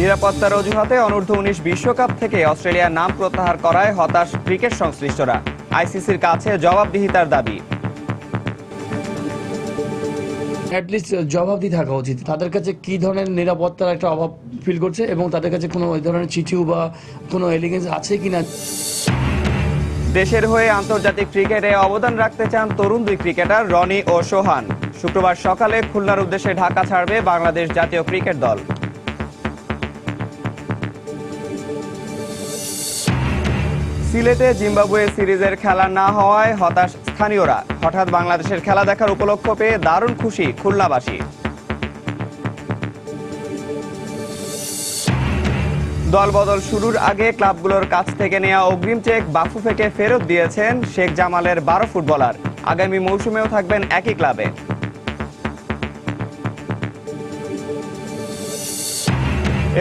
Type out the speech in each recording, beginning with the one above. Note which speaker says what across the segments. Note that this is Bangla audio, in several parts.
Speaker 1: নিরাপত্তার অজুহাতে অনূর্ধ্ব-19 বিশ্বকাপ থেকে অস্ট্রেলিয়ার নাম প্রত্যাহার করায় হতাশ ক্রিকেট সংশ্লিষ্টরা। আইসিসির কাছে জবাবদিহিতার দাবি।
Speaker 2: অ্যাটলিস্ট জবাবদিহি থাকা উচিত। তাদের কাছে কি ধরনের নিরাপত্তার একটা অভাব ফিল করছে এবং তাদের কাছে কোনো ওই ধরনের চিঠিও বা কোনো এলিগেন্স আছে কিনা।
Speaker 1: দেশের হয়ে আন্তর্জাতিক ক্রিকেটে অবদান রাখতে চান তরুণ দুই ক্রিকেটার রনি ও সোহান। শুক্রবার সকালে খুলনার উদ্দেশ্যে ঢাকা ছাড়বে বাংলাদেশ জাতীয় ক্রিকেট দল। সিলেটে জিম্বাবুয়ে সিরিজের খেলা না হওয়ায় হতাশ স্থানীয়রা। হঠাৎ বাংলাদেশের খেলা দেখার উপলক্ষ পেয়ে দারুণ খুশি খুলনাবাসী। দলবদল শুরুর আগে ক্লাবগুলোর কাছ থেকে নেওয়া অগ্রিম চেক বাফুফেকে ফেরত দিয়েছেন শেখ জামালের 12 ফুটবলার। আগামী মৌসুমেও থাকবেন একই ক্লাবে।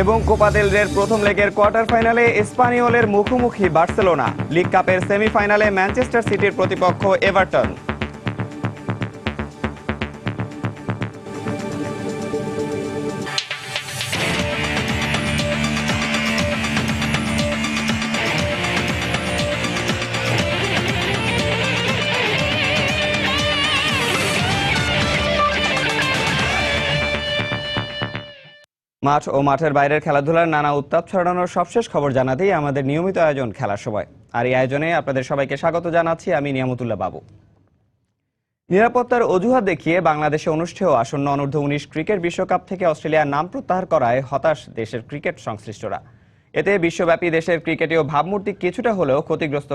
Speaker 1: এবং কোপা দেল রের প্রথম লেগের কোয়ার্টার ফাইনালে স্পানিওলের মুখোমুখি বার্সেলোনা। লিগ কাপের সেমিফাইনালে ম্যানচেস্টার সিটির প্রতিপক্ষ এভারটন। মাঠ ও মাঠের বাইরের খেলাধুলার নানা উত্তাপ ছড়ানোর সবশেষ খবর জানাতেই আমাদের নিয়মিত আয়োজন খেলার সময়। আর এই আয়োজনে আপনাদের সবাইকে স্বাগত জানাচ্ছি আমি নিয়ামতুল্লাহ বাবু। নিরাপত্তার অজুহাত দেখিয়ে বাংলাদেশে অনুষ্ঠেয় আসন্ন অনূর্ধ্ব-19 ক্রিকেট বিশ্বকাপ থেকে অস্ট্রেলিয়ার নাম প্রত্যাহার করায় হতাশ দেশের ক্রিকেট সংশ্লিষ্টরা। এতে বিশ্বব্যাপী দেশের ক্রিকেটীয় ভাবমূর্তি কিছুটা হলেও ক্ষতিগ্রস্ত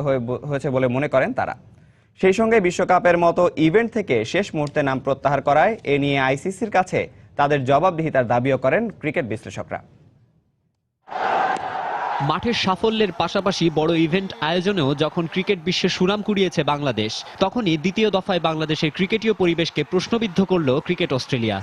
Speaker 1: হয়েছে বলে মনে করেন তারা। সেই সঙ্গে বিশ্বকাপের মতো ইভেন্ট থেকে শেষ মুহূর্তে নাম প্রত্যাহার করায় এ নিয়ে আইসিসির কাছে তাদের জবাবদিহিতার দাবিও করেন ক্রিকেট বিশ্লেষকরা।
Speaker 3: মাঠের সাফল্যের পাশাপাশি বড় ইভেন্ট আয়োজনেও যখন ক্রিকেট বিশ্বে সুনাম কুড়িয়েছে বাংলাদেশ, তখনই দ্বিতীয় দফায় বাংলাদেশের ক্রিকেটীয় পরিবেশকে প্রশ্নবিদ্ধ করল ক্রিকেট অস্ট্রেলিয়া।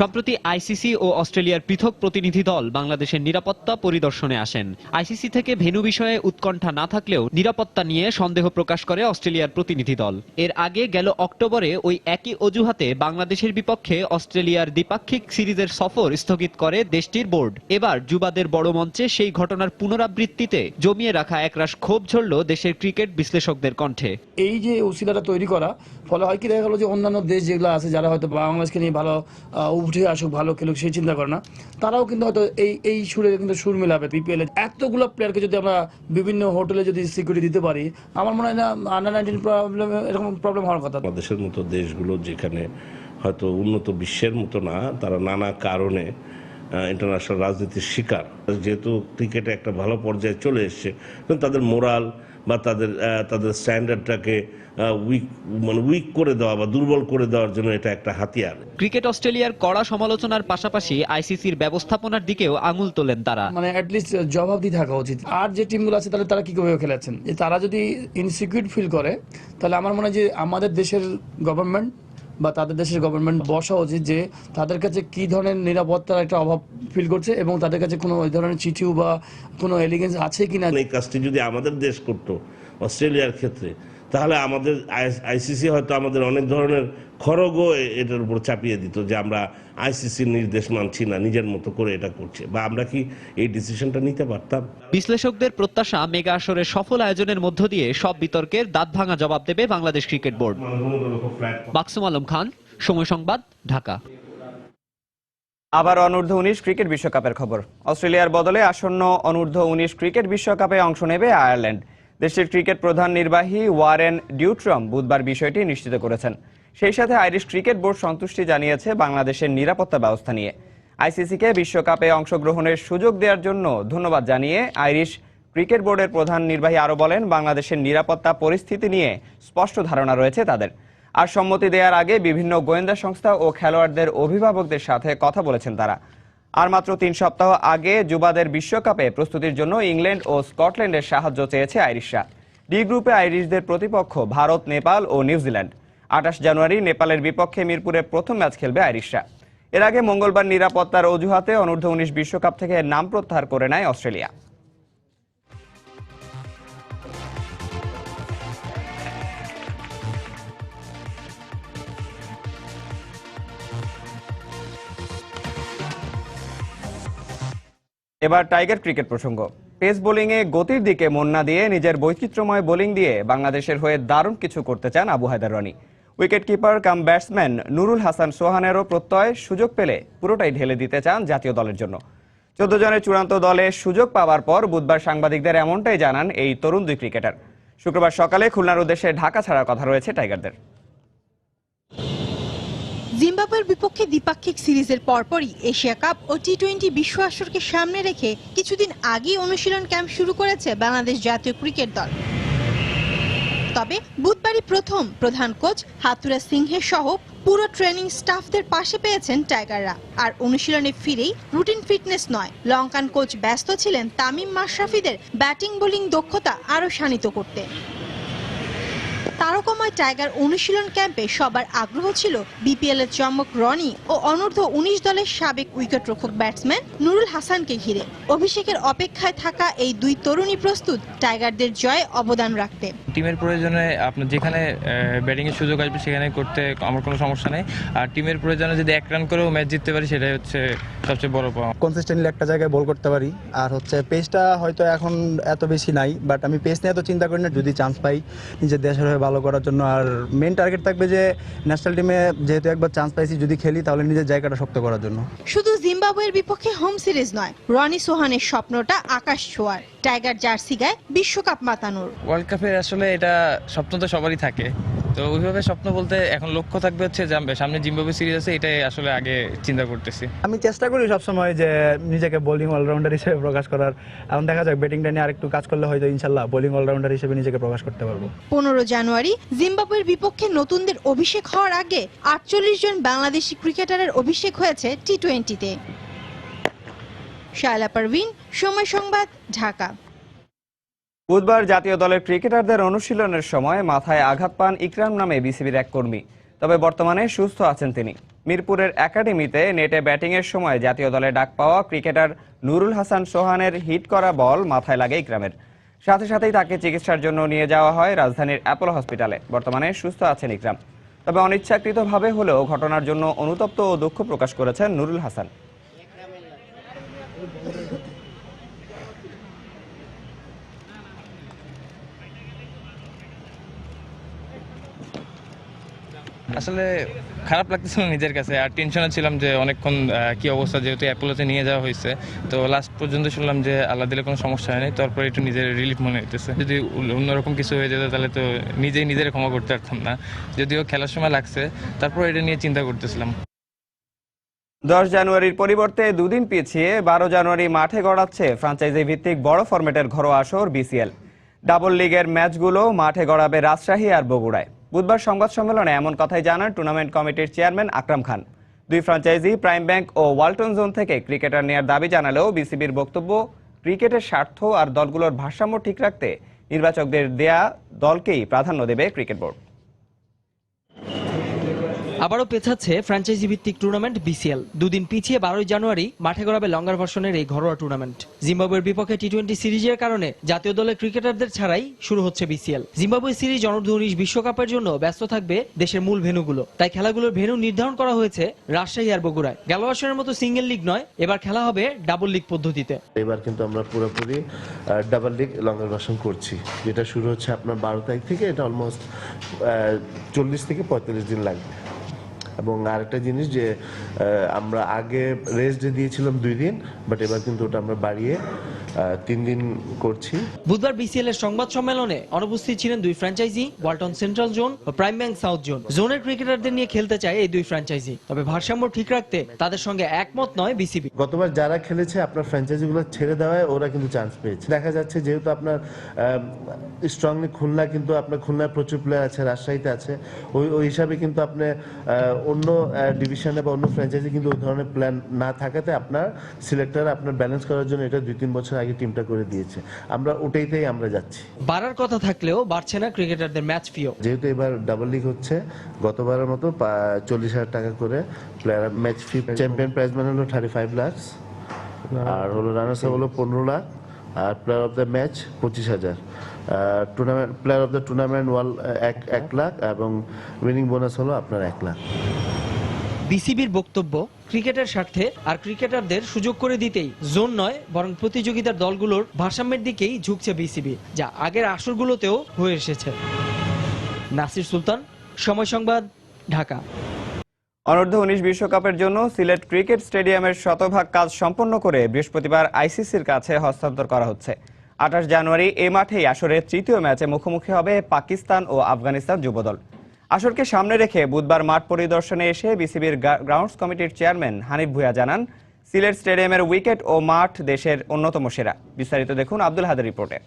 Speaker 3: সম্প্রতি আইসিসি ও অস্ট্রেলিয়ার পৃথক প্রতিনিধি দল বাংলাদেশের নিরাপত্তা পরিদর্শনে আসেন। আইসিসি থেকে ভেন্যু বিষয়ে উৎকণ্ঠা না থাকলেও নিরাপত্তা নিয়ে সন্দেহ প্রকাশ করে অস্ট্রেলিয়ার প্রতিনিধি দল। এর আগে গেল অক্টোবরে ওই একই অজুহাতে বাংলাদেশের বিপক্ষে অস্ট্রেলিয়ার দ্বিপাক্ষিক সিরিজের সফর স্থগিত করে দেশটির বোর্ড। এবার যুবাদের বড় মঞ্চে সেই ঘটনার পুনরাবৃত্তিতে জমিয়ে রাখা একরাশ ক্ষোভ ঝরল দেশের ক্রিকেট বিশ্লেষকদের কণ্ঠে।
Speaker 2: এই যে উসিলাটা তৈরি করা ফলে হয় কি দেখা গেল যে অন্যান্য দেশ যেগুলো আছে যারা হয়তো বাংলাদেশকে নিয়ে ভালো উঠে আসুক, ভালো খেলুক সেই চিন্তা করে না, তারাও কিন্তু হয়তো এই সুরে কিন্তু সুর মেলাবে। বিপিএল এতগুলো প্লেয়ারকে যদি আমরা বিভিন্ন হোটেলে যদি সিকিউরিটি দিতে পারি, আমার মনে হয় না আন্ডার-19 প্রবলেম এরকম প্রবলেম হওয়ার কথা।
Speaker 4: বাংলাদেশের মতো দেশগুলো যেখানে হয়তো উন্নত বিশ্বের মতো না, তারা নানা কারণে ইন্টারন্যাশনাল রাজনীতির শিকার। যেহেতু ক্রিকেটে একটা ভালো পর্যায়ে চলে এসছে, তাদের মোরাল বা তাদের স্ট্যান্ডার্ডটাকে উইক করে দেওয়া বা দুর্বল করে দেওয়ার জন্য এটা একটা হাতিয়ার।
Speaker 3: ক্রিকেট অস্ট্রেলিয়ার কড়া সমালোচনার পাশাপাশি আইসিসির ব্যবস্থাপনার দিকেও আঙুল তোলেন তারা।
Speaker 2: অ্যাটলিস্ট জবাবদিহি থাকা উচিত। আর যে টিমগুলো আছে তাহলে তারা কিভাবে খেলাচ্ছেন, যে তারা যদি ইনসিকিউর ফিল করে, তাহলে আমার মনে হয় যে আমাদের দেশের গভর্নমেন্ট বা তাদের দেশের গভর্নমেন্ট বসা উচিত যে তাদের কাছে কি ধরনের নিরাপত্তার একটা অভাব ফিল করছে এবং তাদের কাছে কোনো ওই ধরনের চিঠিও বা কোনো এলিগেন্স আছে কিনা।
Speaker 4: এই কাজটি যদি আমাদের দেশ করতো অস্ট্রেলিয়ার ক্ষেত্রে, তাহলে আমাদের আইসিসি হয়তো আমাদের অনেক ধরনের খড়গও এটার উপর চাপিয়ে দিত যে আমরা আইসিসির নির্দেশ মানছি না, নিজের মতো করে এটা করছে, বা আমরা কি এই ডিসিশনটা নিতে পারতাম।
Speaker 3: বিশ্লেষকদের প্রত্যাশা মেগা আসরের সফল আয়োজনের মধ্য দিয়ে সব বিতর্কের দাঁতভাঙা জবাব দেবে বাংলাদেশ ক্রিকেট বোর্ড। মাকসুম আলম খান, সময় সংবাদ, ঢাকা।
Speaker 1: আবার অনূর্ধ্ব-19 ক্রিকেট বিশ্বকাপের খবর। অস্ট্রেলিয়ার বদলে আসন্ন অনূর্ধ্ব-19 ক্রিকেট বিশ্বকাপে অংশ নেবে আয়ারল্যান্ড। দেশটির ক্রিকেট প্রধান নির্বাহী ওয়ারেন ডিউট্রম বুধবার বিষয়টি নিশ্চিত করেছেন। সেই সাথে আইরিশ ক্রিকেট বোর্ড সন্তুষ্টি জানিয়েছে বাংলাদেশের নিরাপত্তা ব্যবস্থা নিয়ে। আইসিসিকে বিশ্বকাপে অংশগ্রহণের সুযোগ দেওয়ার জন্য ধন্যবাদ জানিয়ে আইরিশ ক্রিকেট বোর্ডের প্রধান নির্বাহী আরও বলেন, বাংলাদেশের নিরাপত্তা পরিস্থিতি নিয়ে স্পষ্ট ধারণা রয়েছে তাদের। আর সম্মতি দেওয়ার আগে বিভিন্ন গোয়েন্দা সংস্থা ও খেলোয়াড়দের অভিভাবকদের সাথে কথা বলেছেন তারা। আর মাত্র 3 সপ্তাহ আগে যুবাদের বিশ্বকাপে প্রস্তুতির জন্য ইংল্যান্ড ও স্কটল্যান্ডের সাহায্য চেয়েছে আইরিশরা। ডি গ্রুপে আইরিশদের প্রতিপক্ষ ভারত, নেপাল ও নিউজিল্যান্ড। 28 জানুয়ারি নেপালের বিপক্ষে মিরপুরে প্রথম ম্যাচ খেলবে আইরিশরা। এর আগে মঙ্গলবার নিরাপত্তার অজুহাতে অনূর্ধ্ব-19 বিশ্বকাপ থেকে নাম প্রত্যাহার করে নেয় অস্ট্রেলিয়া। এবার টাইগার ক্রিকেট প্রসঙ্গ। পেস বোলিংয়ে গতির দিকে মন না দিয়ে নিজের বৈচিত্র্যময় বোলিং দিয়ে বাংলাদেশের হয়ে দারুণ কিছু করতে চান Abu Haidar Rony. Wicket keeper cum batsman Nurul Hasan সোহানেরও প্রত্যয় সুযোগ পেলে পুরোটাই ঢেলে দিতে চান জাতীয় দলের জন্য। 14 জনের চূড়ান্ত দলে সুযোগ পাওয়ার পর বুধবার সাংবাদিকদের এমনটাই জানান এই তরুণ দুই ক্রিকেটার। শুক্রবার সকালে খুলনার উদ্দেশ্যে ঢাকা ছাড়ার কথা রয়েছে টাইগারদের।
Speaker 5: জিম্বাবুয়ের বিপক্ষে দ্বিপাক্ষিক সিরিজের পরপরই এশিয়া কাপ ও টি-20 বিশ্ব আসরকে সামনে রেখে কিছুদিন আগেই অনুশীলন ক্যাম্প শুরু করেছে বাংলাদেশ জাতীয় ক্রিকেট দল। তবে বুধবারই প্রথম প্রধান কোচ হাতুরা সিংহের সহ পুরো ট্রেনিং স্টাফদের পাশে পেয়েছেন টাইগাররা। আর অনুশীলনে ফিরেই রুটিন ফিটনেস নয়, লঙ্কান কোচ ব্যস্ত ছিলেন তামিম মাশরাফিদের ব্যাটিং বোলিং দক্ষতা আরও শানিত করতে। তারকময় টাইগার অনুশীলন ক্যাম্পে সবার আগ্রহ ছিল বিপিএল এর চমক রনি ও অনূর্ধ্ব-19 দলের সাবেক উইকেটরক্ষক ব্যাটসম্যান নুরুল হাসানকে ঘিরে। অভিষেকের অপেক্ষায় থাকা এই দুই তরুণী প্রস্তুত টাইগারদের জয়ে অবদান রাখতে।
Speaker 6: টিমের প্রয়োজনে আপনার যেখানে ব্যাটিং এর সুযোগ আসবে সেখানে করতে আমার কোনো সমস্যা নেই। আর টিমের প্রয়োজনে যদি 1 রান করেও ম্যাচ জিততে পারি সেটাই হচ্ছে সবচেয়ে বড় পাওয়া।
Speaker 7: কনসিস্টেন্টলি একটা জায়গায় বল করতে পারি। আর হচ্ছে পেসটা হয়তো এখন এত বেশি নাই, বাট আমি পেস নিয়ে এত চিন্তা করি না। যদি চান্স পাই নিজের দেশের হয়ে ভালো করার জন্য, আর মেন টার্গেট থাকবে যে ন্যাশনাল টিমে যেহেতু একবার চান্স পাইছি, যদি খেলি তাহলে নিজের জায়গাটা শক্ত করার জন্য।
Speaker 5: শুধু জিম্বাবুয়ের বিপক্ষে হোম সিরিজ নয়, রনি সোহানের স্বপ্নটা আকাশ ছোঁয়ার। টাইগার জার্সি গায়ে বিশ্বকাপ মাতানোর।
Speaker 6: ওয়ার্ল্ড কাপের আসলে এটা স্বপ্ন তো সবারই থাকে, তো ওইভাবে স্বপ্ন বলতে এখন লক্ষ্য থাকবে হচ্ছে সামনে জিম্বাবুয়ে সিরিজ আছে, এটাই আসলে আগে চিন্তা করতেছি।
Speaker 7: আমি চেষ্টা করি সবসময় যে নিজেকে বোলিং অলরাউন্ডার হিসেবে প্রকাশ করার। এখন দেখা যাক ব্যাটিংটা নিয়ে আরেকটু কাজ করলে হয়তো ইনশাল্লাহ বোলিং অলরাউন্ডার হিসেবে নিজেকে প্রকাশ করতে পারবো।
Speaker 5: 15 জানুয়ারি জিম্বাবুয়ের বিপক্ষে নতুনদের অভিষেক হওয়ার আগে 48 জন বাংলাদেশি ক্রিকেটারের অভিষেক হয়েছে টি-20-তে। শায়লা পারভিন, সময় সংবাদ, ঢাকা।
Speaker 1: বুধবার জাতীয় দলের ক্রিকেটারদের অনুশীলনের সময় মাথায় আঘাত পান ইকরাম নামে বিসিবির এক কর্মী। তবে বর্তমানে সুস্থ আছেন তিনি। মিরপুরের একাডেমিতে নেটে ব্যাটিংয়ের সময় জাতীয় দলে ডাক পাওয়া ক্রিকেটার নুরুল হাসান সোহানের হিট করা বল মাথায় লাগে ইকরামের। সাথে সাথেই তাকে চিকিৎসার জন্য নিয়ে যাওয়া হয় রাজধানীর অ্যাপোলো হসপিটালে। বর্তমানে সুস্থ আছেন ইকরাম। তবে অনিচ্ছাকৃতভাবে হলেও ঘটনার জন্য অনুতপ্ত ও দুঃখ প্রকাশ করেছেন নুরুল হাসান।
Speaker 6: আসলে খারাপ লাগতেছিল নিজের কাছে, আর টেনশনে ছিলাম যে অনেকক্ষণ কি অবস্থা, যেহেতু অ্যাপোলোতে নিয়ে যাওয়া হয়েছে। তো লাস্ট পর্যন্ত শুনলাম যে আল্লাহ দিলে কোনো সমস্যা হয়নি। তারপর একটু নিজের রিলিফ মনে হইতেছে। যদি অন্যরকম কিছু হয়ে যেত তাহলে তো নিজের ক্ষমা করতে পারতাম না। যদিও খেলার সময় লাগছে, তারপর এটা নিয়ে চিন্তা করতেছিলাম।
Speaker 1: 10 জানুয়ারির পরিবর্তে দুদিন পিছিয়ে 12 জানুয়ারি মাঠে গড়াচ্ছে ফ্র্যাঞ্চাইজি ভিত্তিক বড় ফরম্যাটের ঘরোয়া আসর বিসিএল। ডাবল লিগের ম্যাচগুলো মাঠে গড়াবে রাজশাহী আর বগুড়ায়। বুধবার সংবাদ সম্মেলনে এমন কথাই জানান টুর্নামেন্ট কমিটির চেয়ারম্যান আকরাম খান। দুই ফ্র্যাঞ্চাইজি প্রাইম ব্যাংক ও ওয়ালটন জোন থেকে ক্রিকেটার নেয়ার দাবি জানালেও বিসিবির বক্তব্য, ক্রিকেটের স্বার্থ আর দলগুলোর ভারসাম্য ঠিক রাখতে নির্বাচকদের দেয়া দলকেই প্রাধান্য দেবে ক্রিকেট বোর্ড।
Speaker 8: আবারও পেছাচ্ছে ফ্র্যাঞ্চাইজি ভিত্তিক টুর্নামেন্ট বিসিএল। দুদিন পিছিয়ে 12 জানুয়ারি মাঠে গড়াবে লঙ্গার ভার্সনের এই ঘরোয়া টুর্নামেন্ট। জিম্বাবুয়ের বিপক্ষে টি-20 সিরিজের কারণে জাতীয় দলের ক্রিকেটারদের ছাড়াই শুরু হচ্ছে বিসিএল। জিম্বাবুয়ে সিরিজ অনূর্ধ্ব-19 বিশ্বকাপের জন্য ব্যস্ত থাকবে দেশের মূল ভেন্যুগুলো। তাই খেলাগুলোর ভেন্যু নির্ধারণ করা হয়েছে রাজশাহী আর বগুড়ায়। গেল আসরের মতো সিঙ্গেল লিগ নয়, এবার খেলা হবে ডাবল লিগ পদ্ধতিতে।
Speaker 9: এবার কিন্তু আমরা পুরোপুরি ডাবল লিগ লঙ্গার ভার্সন করছি, যেটা শুরু হচ্ছে আপনার 12 তারিখ থেকে। এটা অলমোস্ট 40 থেকে 45 দিন লাগবে। এবং আরেকটা জিনিস যে আমরা আগে রেস্ট ডে দিয়েছিলাম 2 দিন, বাট এবার কিন্তু ওটা আমরা বাড়িয়ে 3 দিন করছি।
Speaker 8: বুধবার বিসিএল এর সংবাদ সম্মেলনে অনুপস্থিত ছিলেন দুই ফ্র্যাঞ্চাইজি, ওয়ালটন সেন্ট্রাল জোন ও প্রাইম ব্যাংক সাউথ জোন। জোনের ক্রিকেটারদের নিয়ে খেলতে চায় এই দুই ফ্র্যাঞ্চাইজি, তবে ভারসাম্য ঠিক রাখতে তাদের সঙ্গে একমত নয় বিসিবি।
Speaker 9: গতবার যারা খেলেছে আপনার ফ্র্যাঞ্চাইজিগুলো ছেড়ে দেওয়ায় ওরা কিন্তু চান্স পেয়েছে। দেখা যাচ্ছে যেহেতু আপনার স্ট্রংলি খুলনা, কিন্তু আপনার খুলনায় প্রচুর প্লেয়ার আছে, রাজশাহীতে আছে, ওই হিসাবে কিন্তু আপনি অন্য ডিভিশনে বা অন্য ফ্র্যাঞ্চাইজি কিন্তু ওই ধরনের প্ল্যান না থাকাতে আপনার সিলেক্টর আপনার ব্যালেন্স করার জন্য এটা 2-3 বছর আগে টিমটা করে দিয়েছে। আমরা ওটাইতেই আমরা যাচ্ছি।
Speaker 8: বাড়ার কথা থাকলেও বাড়ছে না ক্রিকেটারদের ম্যাচ ফিও।
Speaker 9: যেহেতু এবার ডাবল লিগ হচ্ছে, গতবারের মতো 40,000 টাকা করে player match fee. Champion prize money হলো 35 লাখ, আর হলো রানার্স আপ হলো 15 লাখ, আর player of the match 25,000। Tournament player of the tournament 1 lakh এবং উইনিং বোনাস হলো আপনার 1 লাখ।
Speaker 8: বিসিবির বক্তব্য, ক্রিকেটের স্বার্থে আর ক্রিকেটারদের সুযোগ করে দিতেই জোন নয় বরং প্রতিযোগিতার দলগুলোর ভারসাম্যের দিকেই ঝুঁকছে বিসিবি, যা আগের আসরগুলোতেও হয়ে এসেছে। নাসির সুলতান, সময় সংবাদ, ঢাকা।
Speaker 1: অনূর্ধ্ব-19 বিশ্বকাপের জন্য সিলেট ক্রিকেট স্টেডিয়ামের শতভাগ কাজ সম্পন্ন করে বৃহস্পতিবার আইসিসির কাছে হস্তান্তর করা হচ্ছে। 28 জানুয়ারি এই মাঠেই আসরের তৃতীয় ম্যাচে মুখোমুখি হবে পাকিস্তান ও আফগানিস্তান যুবদল। আসরকে সামনে রেখে বুধবার মাঠ পরিদর্শনে এসে বিসিবির গ্রাউন্ডস কমিটির চেয়ারম্যান হানিফ ভূঁইয়া জানান, সিলেট স্টেডিয়ামের উইকেট ও মাঠ দেশের অন্যতম সেরা। বিস্তারিত দেখুন আব্দুল হাদের রিপোর্টে।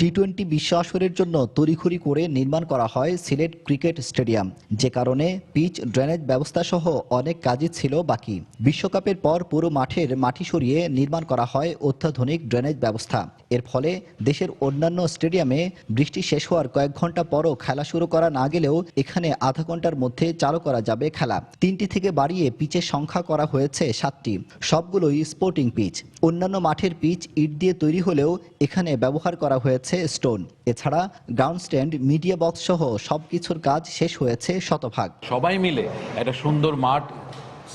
Speaker 10: টি-20 বিশ্ব আসরের জন্য তড়িঘড়ি করে নির্মাণ করা হয় সিলেট ক্রিকেট স্টেডিয়াম, যে কারণে পিচ, ড্রেনেজ ব্যবস্থা সহ অনেক কাজই ছিল বাকি। বিশ্বকাপের পর পুরো মাঠের মাটি সরিয়ে নির্মাণ করা হয় অত্যাধুনিক ড্রেনেজ ব্যবস্থা। এর ফলে দেশের অন্যান্য স্টেডিয়ামে বৃষ্টি শেষ হওয়ার কয়েক ঘন্টা পরও খেলা শুরু করা না গেলেও এখানে আধা ঘন্টার মধ্যে চালু করা যাবে খেলা। 3টি থেকে বাড়িয়ে পিচের সংখ্যা করা হয়েছে 7টি, সবগুলোই স্পোর্টিং পিচ। অন্যান্য মাঠের পিচ ইট দিয়ে তৈরি হলেও এখানে ব্যবহার করা হয়েছে স্টোন। এছাড়া গ্রাউন্ড স্ট্যান্ড, মিডিয়া বক্স সহ সবকিছুর কাজ শেষ হয়েছে শতভাগ।
Speaker 11: সবাই মিলে একটা সুন্দর মাঠ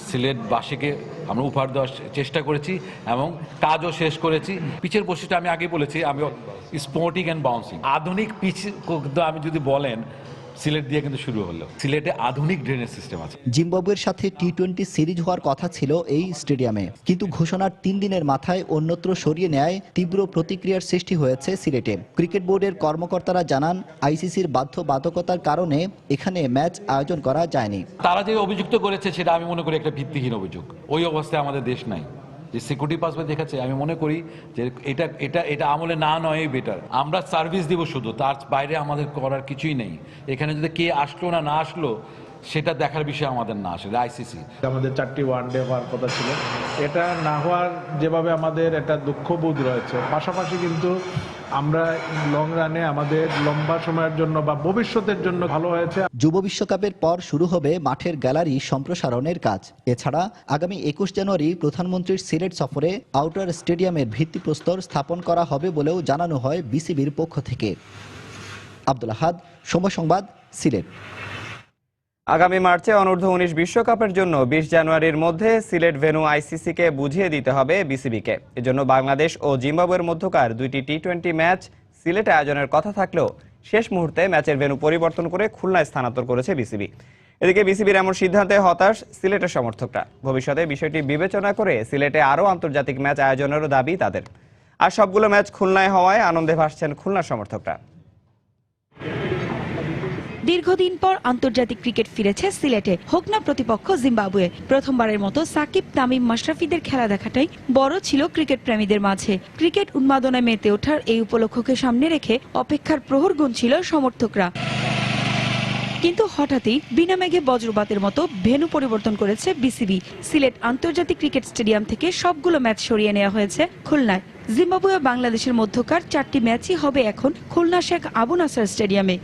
Speaker 11: সিলেটবাসীকে আমরা উপহার দেওয়ার চেষ্টা করেছি এবং কাজও শেষ করেছি। পিচের বৈশিষ্ট্য আমি আগে বলেছি, আমি স্পোর্টিং অ্যান্ড বাউন্সিং। আধুনিক পিচ আমি যদি বলেন, সিলেট দিয়ে কিন্তু শুরু হলো। সিলেটে আধুনিক ড্রেনেজ সিস্টেম আছে।
Speaker 10: জিম্বাবুয়ের সাথে টি-20 সিরিজ হওয়ার কথা ছিল এই স্টেডিয়ামে, কিন্তু ঘোষণার 3 দিনের মাথায় অন্যত্র সরিয়ে নেয় তীব্র প্রতিক্রিয়ার সৃষ্টি হয়েছে সিলেটে। ক্রিকেট বোর্ডের কর্মকর্তারা জানান, আইসিসির বাধ্যবাধকতার কারণে এখানে ম্যাচ আয়োজন করা যায়নি।
Speaker 11: তারা যে অভিযুক্ত করেছে সেটা আমি মনে করি একটা ভিত্তিহীন অভিযোগ। ওই অবস্থায় আমাদের দেশ নাই। যে সিকিউরিটি পাসপোর্ট দেখাচ্ছে, আমি মনে করি যে এটা আমলে না নয় বেটার। আমরা সার্ভিস দিব শুধু, তার বাইরে আমাদের করার কিছুই নেই। এখানে যদি কে আসলো না আসলো সেটা দেখার বিষয় আমাদের না, আসলে আইসিসি।
Speaker 12: আমাদের 4টি ওয়ানডে হওয়ার কথা ছিল, এটা না হওয়ার যেভাবে আমাদের একটা দুঃখবোধ রয়েছে, পাশাপাশি কিন্তু আমরা লং রানে আমাদের লম্বা সময়ের জন্য বা ভবিষ্যতের জন্য ভালো হয়েছে।
Speaker 10: যুব বিশ্বকাপের পর শুরু হবে মাঠের গ্যালারি সম্প্রসারণের কাজ। এছাড়া আগামী 21 জানুয়ারি প্রধানমন্ত্রীর সিলেট সফরে আউটার স্টেডিয়ামের ভিত্তিপ্রস্তর স্থাপন করা হবে বলেও জানানো হয় বিসিবির পক্ষ থেকে। আব্দুল আহাদ, সময় সংবাদ, সিলেট।
Speaker 1: আগামী মার্চে অনূর্ধ্ব-19 বিশ্বকাপের জন্য 20 জানুয়ারির মধ্যে সিলেট ভেন্যু আইসিসিকে বুঝিয়ে দিতে হবে বিসিবিকে। এজন্য বাংলাদেশ ও জিম্বাবুয়ের মধ্যকার 2টি টি-20 ম্যাচ সিলেটে আয়োজনের কথা থাকলেও শেষ মুহূর্তে ম্যাচের ভেন্যু পরিবর্তন করে খুলনায় স্থানান্তর করেছে বিসিবি। এদিকে বিসিবির এমন সিদ্ধান্তে হতাশ সিলেটের সমর্থকরা। ভবিষ্যতে বিষয়টি বিবেচনা করে সিলেটে আরও আন্তর্জাতিক ম্যাচ আয়োজনেরও দাবি তাদের। আর সবগুলো ম্যাচ খুলনায় হওয়ায় আনন্দে ভাসছেন খুলনার সমর্থকরা।
Speaker 13: দীর্ঘদিন পর আন্তর্জাতিক ক্রিকেট ফিরেছে সিলেটে, হোক না প্রতিপক্ষ জিম্বাবুয়ে। প্রথমবারের মতো সাকিব, তামিম, মাশরাফিদের খেলা দেখাটাই বড় ছিল ক্রিকেট প্রেমীদের মাঝে। ক্রিকেট উন্মাদনায় মেতে ওঠার এই উপলক্ষকে সামনে রেখে অপেক্ষার প্রহর গুনছিল সমর্থকরা। কিন্তু হঠাৎই বিনা মেঘে বজ্রপাতের মতো ভেন্যু পরিবর্তন করেছে বিসিবি। সিলেট আন্তর্জাতিক ক্রিকেট স্টেডিয়াম থেকে সবগুলো ম্যাচ সরিয়ে নেওয়া হয়েছে খুলনায়। জিম্বাবুয়ে ও বাংলাদেশের মধ্যকার 4টি ম্যাচই হবে এখন খুলনা শেখ আবু নাসের স্টেডিয়ামে।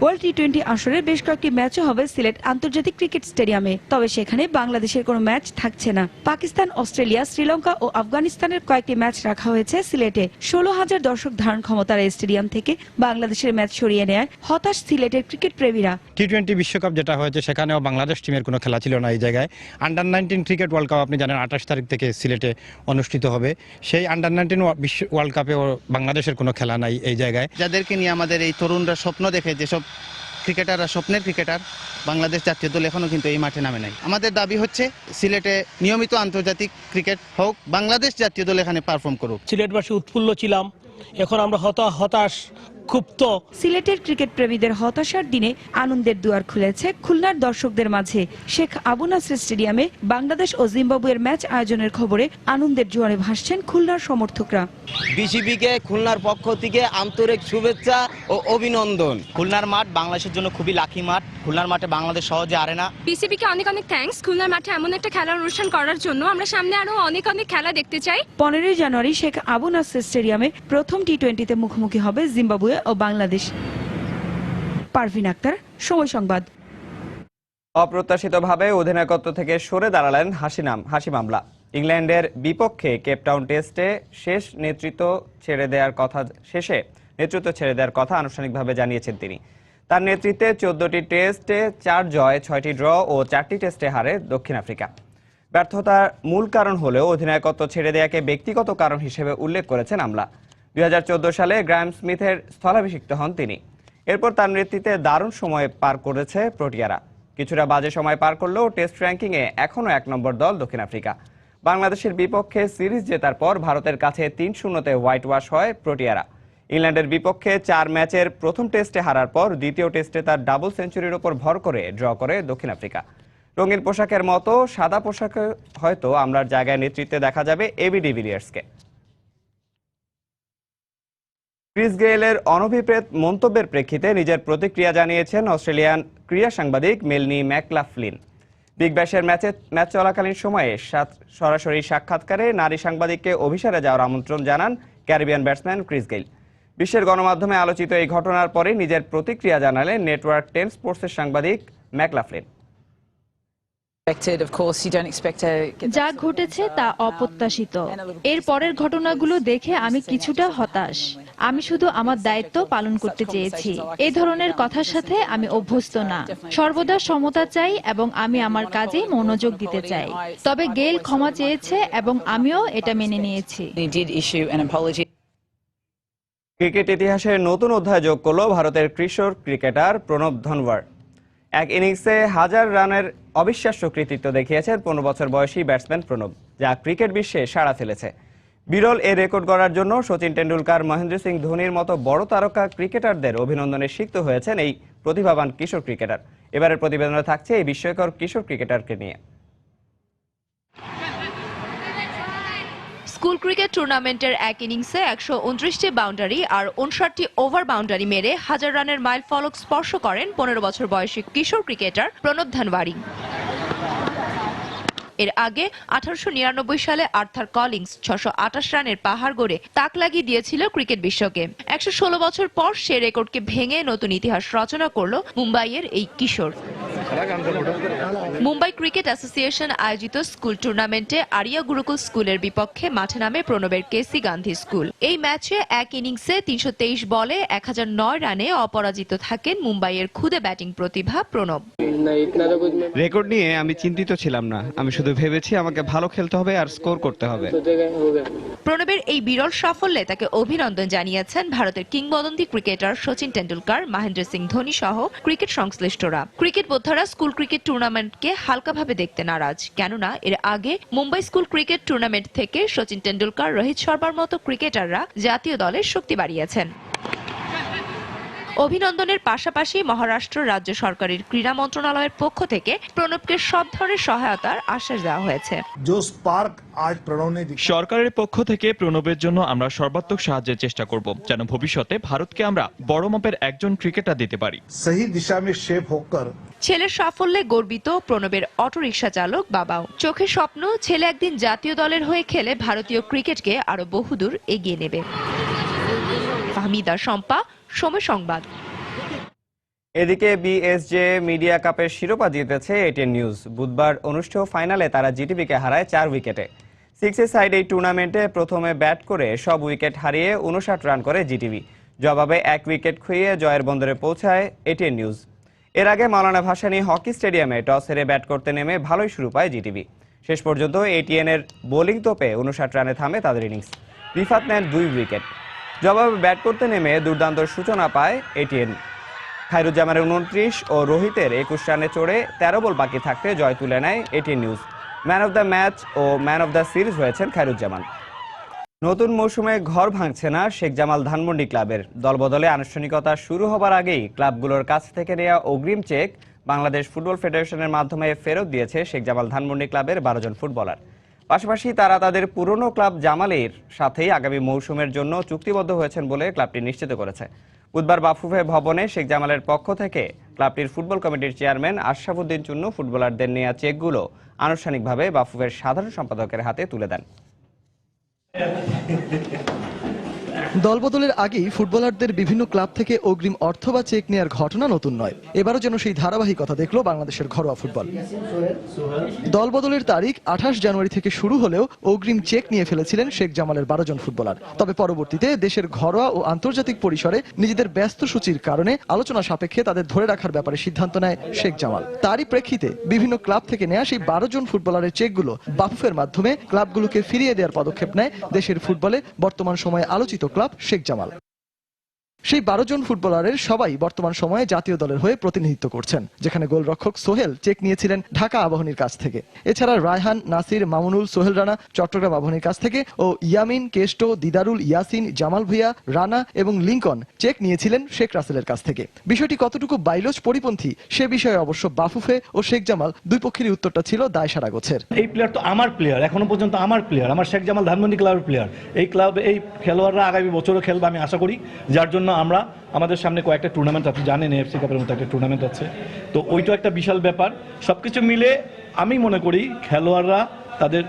Speaker 13: ওয়ার্ল্ড টি-20 আসরের বেশ কয়েকটি ম্যাচও হবে সিলেট আন্তর্জাতিক ক্রিকেট স্টেডিয়ামে, তবে সেখানে বাংলাদেশের কোনো ম্যাচ থাকছে না। পাকিস্তান, অস্ট্রেলিয়া, শ্রীলঙ্কা ও আফগানিস্তানের কয়েকটি ম্যাচ রাখা হয়েছে সিলেটে। 16,000 দর্শক ধারণ ক্ষমতার এই স্টেডিয়াম থেকে বাংলাদেশের ম্যাচ সরিয়ে নেয় হতাশ সিলেটের ক্রিকেট প্রেমীরা।
Speaker 14: টি-20 বিশ্বকাপ যেটা হয়েছে সেখানেও বাংলাদেশ টিমের কোনো খেলা ছিল না এই জায়গায়। আন্ডার-19 ক্রিকেট ওয়ার্ল্ড কাপ আপনি জানেন 28 তারিখ থেকে সিলেটে অনুষ্ঠিত হবে। সেই আন্ডার-19 ওয়ার্ল্ড কাপেও বাংলাদেশের কোনো খেলা নাই এই জায়গায়।
Speaker 15: যাদেরকে নিয়ে আমাদের এই তরুণরা স্বপ্ন দেখে, যেসব ক্রিকেটাররা স্বপ্নের ক্রিকেটার, বাংলাদেশ জাতীয় দল এখনো কিন্তু এই মাঠে নামে নাই। আমাদের দাবি হচ্ছে সিলেটে নিয়মিত আন্তর্জাতিক ক্রিকেট হোক, বাংলাদেশ জাতীয় দল এখানে পারফর্ম করুক।
Speaker 16: সিলেটবাসী উৎফুল্ল ছিলাম, এখন আমরা হতাশ, ক্ষুব্ধ।
Speaker 13: সিলেটের ক্রিকেট প্রেমীদের হতাশার দিনে আনন্দের দুয়ার খুলেছে খুলনার দর্শকদের মাঝে। শেখ আবু নাসের স্টেডিয়ামে বাংলাদেশ ও জিম্বাবুয়ের ম্যাচ আয়োজনের খবরে আনন্দের জোয়ারে ভাসছেন খুলনার সমর্থকরা।
Speaker 17: বিসিবিকে খুলনার পক্ষ থেকে আন্তরিক শুভেচ্ছা ও অভিনন্দন। খুলনার মাঠ বাংলাদেশের জন্য খুবই লাকি মাঠ। খুলনার মাঠে বাংলাদেশ সহজে হারে না।
Speaker 18: বিসিবিকে অনেক থ্যাঙ্কস খুলনার মাঠে এমন একটা খেলার অনুষ্ঠান করার জন্য। আমরা সামনে আরো অনেক খেলা দেখতে চাই।
Speaker 13: 15 জানুয়ারি শেখ আবু নাসের স্টেডিয়ামে প্রথম টি-20তে মুখোমুখি হবে জিম্বাবুয়ে ও বাংলাদেশ। পারভিন আক্তার, সময় সংবাদ।
Speaker 1: অপ্রত্যাশিতভাবে অধিনায়কত্ব থেকে সরে দাঁড়ালেন হাশিম আমলা। ইংল্যান্ডের বিপক্ষে কেপটাউন টেস্টে নেতৃত্ব ছেড়ে দেওয়ার কথা আনুষ্ঠানিকভাবে জানিয়েছেন তিনি। তার নেতৃত্বে 14টি টেস্টে 4 জয়, 6টি ড্র ও 4টি টেস্টে হারে দক্ষিণ আফ্রিকা। ব্যর্থতার মূল কারণ হলেও অধিনায়কত্ব ছেড়ে দেওয়াকে ব্যক্তিগত কারণ হিসেবে উল্লেখ করেছেন আমলা। 2014 সালে গ্রাহাম স্মিথের স্থলাভিষিক্ত হন তিনি। এরপর তার নেতৃত্বে দারুণ সময় পার করেছে প্রোটিয়ারা। কিছুটা বাজে সময় পার করলেও টেস্ট র্যাঙ্কিংয়ে এখনও 1 নম্বর দল দক্ষিণ আফ্রিকা। বাংলাদেশের বিপক্ষে সিরিজ জেতার পর ভারতের কাছে 3-0-তে হোয়াইট ওয়াশ হয় প্রোটিয়ারা। ইংল্যান্ডের বিপক্ষে 4 ম্যাচের প্রথম টেস্টে হারার পর দ্বিতীয় টেস্টে তার ডাবল সেঞ্চুরির ওপর ভর করে ড্র করে দক্ষিণ আফ্রিকা। রঙিন পোশাকের মতো সাদা পোশাকে হয়তো আমলার জায়গায় নেতৃত্বে দেখা যাবে এবি ডিভিলিয়ার্সকে। ক্রিস গেইলের অনভিপ্রেত মন্তব্যের প্রেক্ষিতে নিজের প্রতিক্রিয়া জানিয়েছেন অস্ট্রেলিয়ান ক্রীড়া সাংবাদিক মেলনি ম্যাকলাফলিন। বিগ ব্যাশের ম্যাচ চলাকালীন সময়ে সরাসরি সাক্ষাৎকারে নারী সাংবাদিককে অভিসারে যাওয়ার আমন্ত্রণ জানান ক্যারিবিয়ান ব্যাটসম্যান ক্রিস গেইল। বিশ্বের গণমাধ্যমে আলোচিত এই ঘটনার পরে নিজের প্রতিক্রিয়া জানালেন নেটওয়ার্ক 10 স্পোর্টসের সাংবাদিক ম্যাকলাফলিন।
Speaker 19: যা ঘটেছে তা অপ্রত্যাশিত। এর পরের ঘটনাগুলো দেখে আমি কিছুটা হতাশ। আমি শুধু আমার দায়িত্ব পালন করতে চেয়েছি। এই ধরনের কথার সাথে আমি অভ্যস্ত না। সর্বদা সমতা চাই এবং আমি আমার কাজে মনোযোগ দিতে চাই। তবে গেইল ক্ষমা চেয়েছে এবং আমিও এটা মেনে নিয়েছি।
Speaker 1: ক্রিকেট ইতিহাসে নতুন অধ্যায় যোগ করল ভারতের কিশোর ক্রিকেটার প্রণব ধনওয়ার। এক ইনিংসে 1000 রানের অবিশ্বাস্য কৃতিত্ব দেখিয়েছেন 15 বছর বয়সী ব্যাটসম্যান প্রণব, যা ক্রিকেট বিশ্বে সাড়া ফেলেছে। বিরল এ রেকর্ড গড়ার জন্য শচীন টেন্ডুলকার, মহেন্দ্র সিং ধোনির মতো বড় তারকা ক্রিকেটারদের অভিনন্দনে সিক্ত হয়েছেন এই প্রতিভাবান কিশোর ক্রিকেটার। এবারের প্রতিবেদনে থাকছে এই বিস্ময়কর কিশোর ক্রিকেটারকে নিয়ে।
Speaker 20: স্কুল ক্রিকেট টুর্নামেন্টের এক ইনিংসে 129টি বাউন্ডারি আর 59টি ওভার বাউন্ডারি মেরে 1000 রানের মাইল ফলক স্পর্শ করেন 15 বছর বয়সী কিশোর ক্রিকেটার প্রণব ধনওয়ারি। এর আগে 1899 সালে আর্থার কলিন্স 628 রানের পাহাড় গড়ে তাক লাগিয়ে দিয়েছিল ক্রিকেট বিশ্বকে। 116 বছর পর সে রেকর্ডকে ভেঙে নতুন ইতিহাস রচনা করল মুম্বাইয়ের এই কিশোর। মুম্বাই ক্রিকেট অ্যাসোসিয়েশন আয়োজিত স্কুল টুর্নামেন্টে আরিয়া গুরুকুল স্কুলের বিপক্ষে মাঠে নামে প্রণবের কেসি গান্ধী স্কুল। এই ম্যাচে এক ইনিংসে 323 বলে 1009 রানে অপরাজিত থাকেন মুম্বাইয়ের খুদে ব্যাটিং প্রতিভা প্রণব।
Speaker 21: রেকর্ড নিয়ে আমি চিন্তিত ছিলাম না, আমি শুধু ভেবেছি আমাকে ভালো খেলতে হবে আর স্কোর করতে হবে।
Speaker 20: প্রণবের এই বিরল সাফল্যে তাকে অভিনন্দন জানিয়েছেন ভারতের কিংবদন্তি ক্রিকেটার শচীন টেন্ডুলকার, মহেন্দ্র সিং ধোনি সহ ক্রিকেট সংশ্লিষ্টরা। ক্রিকেট বোদ্ধারা স্কুল ক্রিকেট টুর্নামেন্টকে হালকাভাবে দেখতে নারাজ, কেননা এর আগে মুম্বাই স্কুল ক্রিকেট টুর্নামেন্ট থেকে শচীন টেন্ডুলকার, রোহিত শর্মার মতো ক্রিকেটাররা জাতীয় দলের শক্তি বাড়িয়েছেন। অভিনন্দনের পাশাপাশি মহারাষ্ট্র রাজ্য সরকারের ক্রীড়া মন্ত্রণালয়ের পক্ষ থেকে প্রণবকে সব ধরনের সহায়তার আশ্বাস দেওয়া হয়েছে।
Speaker 22: সরকারের পক্ষ থেকে প্রণবের জন্য আমরা সর্বাত্মক সাহায্যের চেষ্টা করব, যেন ভবিষ্যতে ভারতকে আমরা বড় মাপের একজন ক্রিকেটার দিতে পারি।
Speaker 20: ছেলের সাফল্যে গর্বিত প্রণবের অটোরিকশা চালক বাবাও। চোখে স্বপ্ন ছেলে একদিন জাতীয় দলের হয়ে খেলে ভারতীয় ক্রিকেটকে আরো বহুদূর এগিয়ে নেবে। ফাহমিদা শম্পা, সময় সংবাদ।
Speaker 1: এদিকে বিএসজে মিডিয়া কাপের শিরোপা জিতেছে এটিএন নিউজ। বুধবার অনুষ্ঠেয় ফাইনালে তারা জিটিভিকে হারায় 4 উইকেটে। 6 সাইড এই টুর্নামেন্টে প্রথমে ব্যাট করে সব উইকেট হারিয়ে 59 রান করে জিটিভি। জবাবে 1 উইকেট খুইয়ে জয়ের বন্দরে পৌঁছায় এটিএন নিউজ। এর আগে মাওলানা ভাসানী হকি স্টেডিয়ামে টস হেরে ব্যাট করতে নেমে ভালোই শুরু পায় জিটিভি। শেষ পর্যন্ত এটিএনের বোলিং তোপে 59 রানে থামে তাদের ইনিংস। রিফাত নেন 2 উইকেট। জবাবে ব্যাট করতে নেমে দুর্দান্ত সূচনা পায় এটিএন। খায়রুজ্জামানের 29 ও রোহিতের 21 রানে চড়ে 13 বল বাকি থাকতে জয় তুলে নেয় ATN news. Man of the match ও ম্যান অব দ্য সিরিজ হয়েছেন খায়রুজ্জামান। নতুন মৌসুমে ঘর ভাঙছে না শেখ জামাল ধানমন্ডি ক্লাবের। দলবদলে আনুষ্ঠানিকতা শুরু হবার আগেই ক্লাবগুলোর কাছ থেকে নেওয়া অগ্রিম চেক বাংলাদেশ ফুটবল ফেডারেশনের মাধ্যমে ফেরত দিয়েছে শেখ জামাল ধানমন্ডি ক্লাবের 12 জন ফুটবলার। পাশাপাশি তারা তাদের পুরনো ক্লাব জামালের সাথেই আগামী মৌসুমের জন্য চুক্তিবদ্ধ হয়েছেন বলে ক্লাবটি নিশ্চিত করেছে। বুধবার বাফুফে ভবনে শেখ জামালের পক্ষ থেকে ক্লাবটির ফুটবল কমিটির চেয়ারম্যান আশরাফুদ্দিন চুন্নু ফুটবলারদের নেওয়া চেকগুলো আনুষ্ঠানিকভাবে বাফুফের সাধারণ সম্পাদকের হাতে তুলে দেন।
Speaker 2: দলবদলের আগেই ফুটবলারদের বিভিন্ন ক্লাব থেকে অগ্রিম অর্থ বা চেক নেওয়ার ঘটনা নতুন নয়। এবারও যেন সেই ধারাবাহিকতা দেখল বাংলাদেশের ঘরোয়া ফুটবল। দলবদলের তারিখ 28 জানুয়ারি থেকে শুরু হলেও অগ্রিম চেক নিয়ে ফেলেছিলেন শেখ জামালের 12 জন ফুটবলার। তবে পরবর্তীতে দেশের ঘরোয়া ও আন্তর্জাতিক পরিসরে নিজেদের ব্যস্ত সূচির কারণে আলোচনা সাপেক্ষে তাদের ধরে রাখার ব্যাপারে সিদ্ধান্ত নেয় শেখ জামাল। তারই প্রেক্ষিতে বিভিন্ন ক্লাব থেকে নেওয়া সেই 12 জন ফুটবলারের চেকগুলো বাফুফের মাধ্যমে ক্লাবগুলোকে ফিরিয়ে দেওয়ার পদক্ষেপ নেয় দেশের ফুটবলে বর্তমান সময়ে আলোচিত ক্লাব শেখ জামাল। সেই 12 জন ফুটবলারের সবাই বর্তমান সময়ে জাতীয় দলের হয়ে প্রতিনিধিত্ব করছেন, যেখানে গোলরক্ষক সোহেল চেক নিয়েছিলেন ঢাকা আবাহনীর কাছ থেকে। এছাড়া রায়হান, নাসির, মামুনুল, সোহেল রানা চট্টগ্রাম আবাহনীর কাছ থেকে ও ইয়ামিন, কেষ্ট, দিদারুল, ইয়াসিন, জামাল ভুঁইয়া, রানা এবং লিঙ্কন চেক নিয়েছিলেন শেখ রাসেলের কাছ থেকে। বিষয়টি কতটুকু বাইলজ পরিপন্থী সে বিষয়ে অবশ্য বাফুফে ও শেখ জামাল দুই পক্ষেরই উত্তরটা ছিল দায়সারা গোছের।
Speaker 4: এই প্লেয়ার তো আমার প্লেয়ার, এখনো পর্যন্ত আমার প্লেয়ার, আমার শেখ জামাল ধানমন্ডি ক্লাবের প্লেয়ার। এই ক্লাবে এই খেলোয়াড়রা আগামী বছরও খেলবে আমি আশা করি, যার জন্য আমরা আমাদের সামনে কয়েকটা টুর্নামেন্ট আছে, জানেন এফসি কাপের মতো একটা টুর্নামেন্ট আছে, তো ওইটা একটা বিশাল ব্যাপার। সবকিছু মিলে আমি মনে করি খেলোয়াড়রা তাদের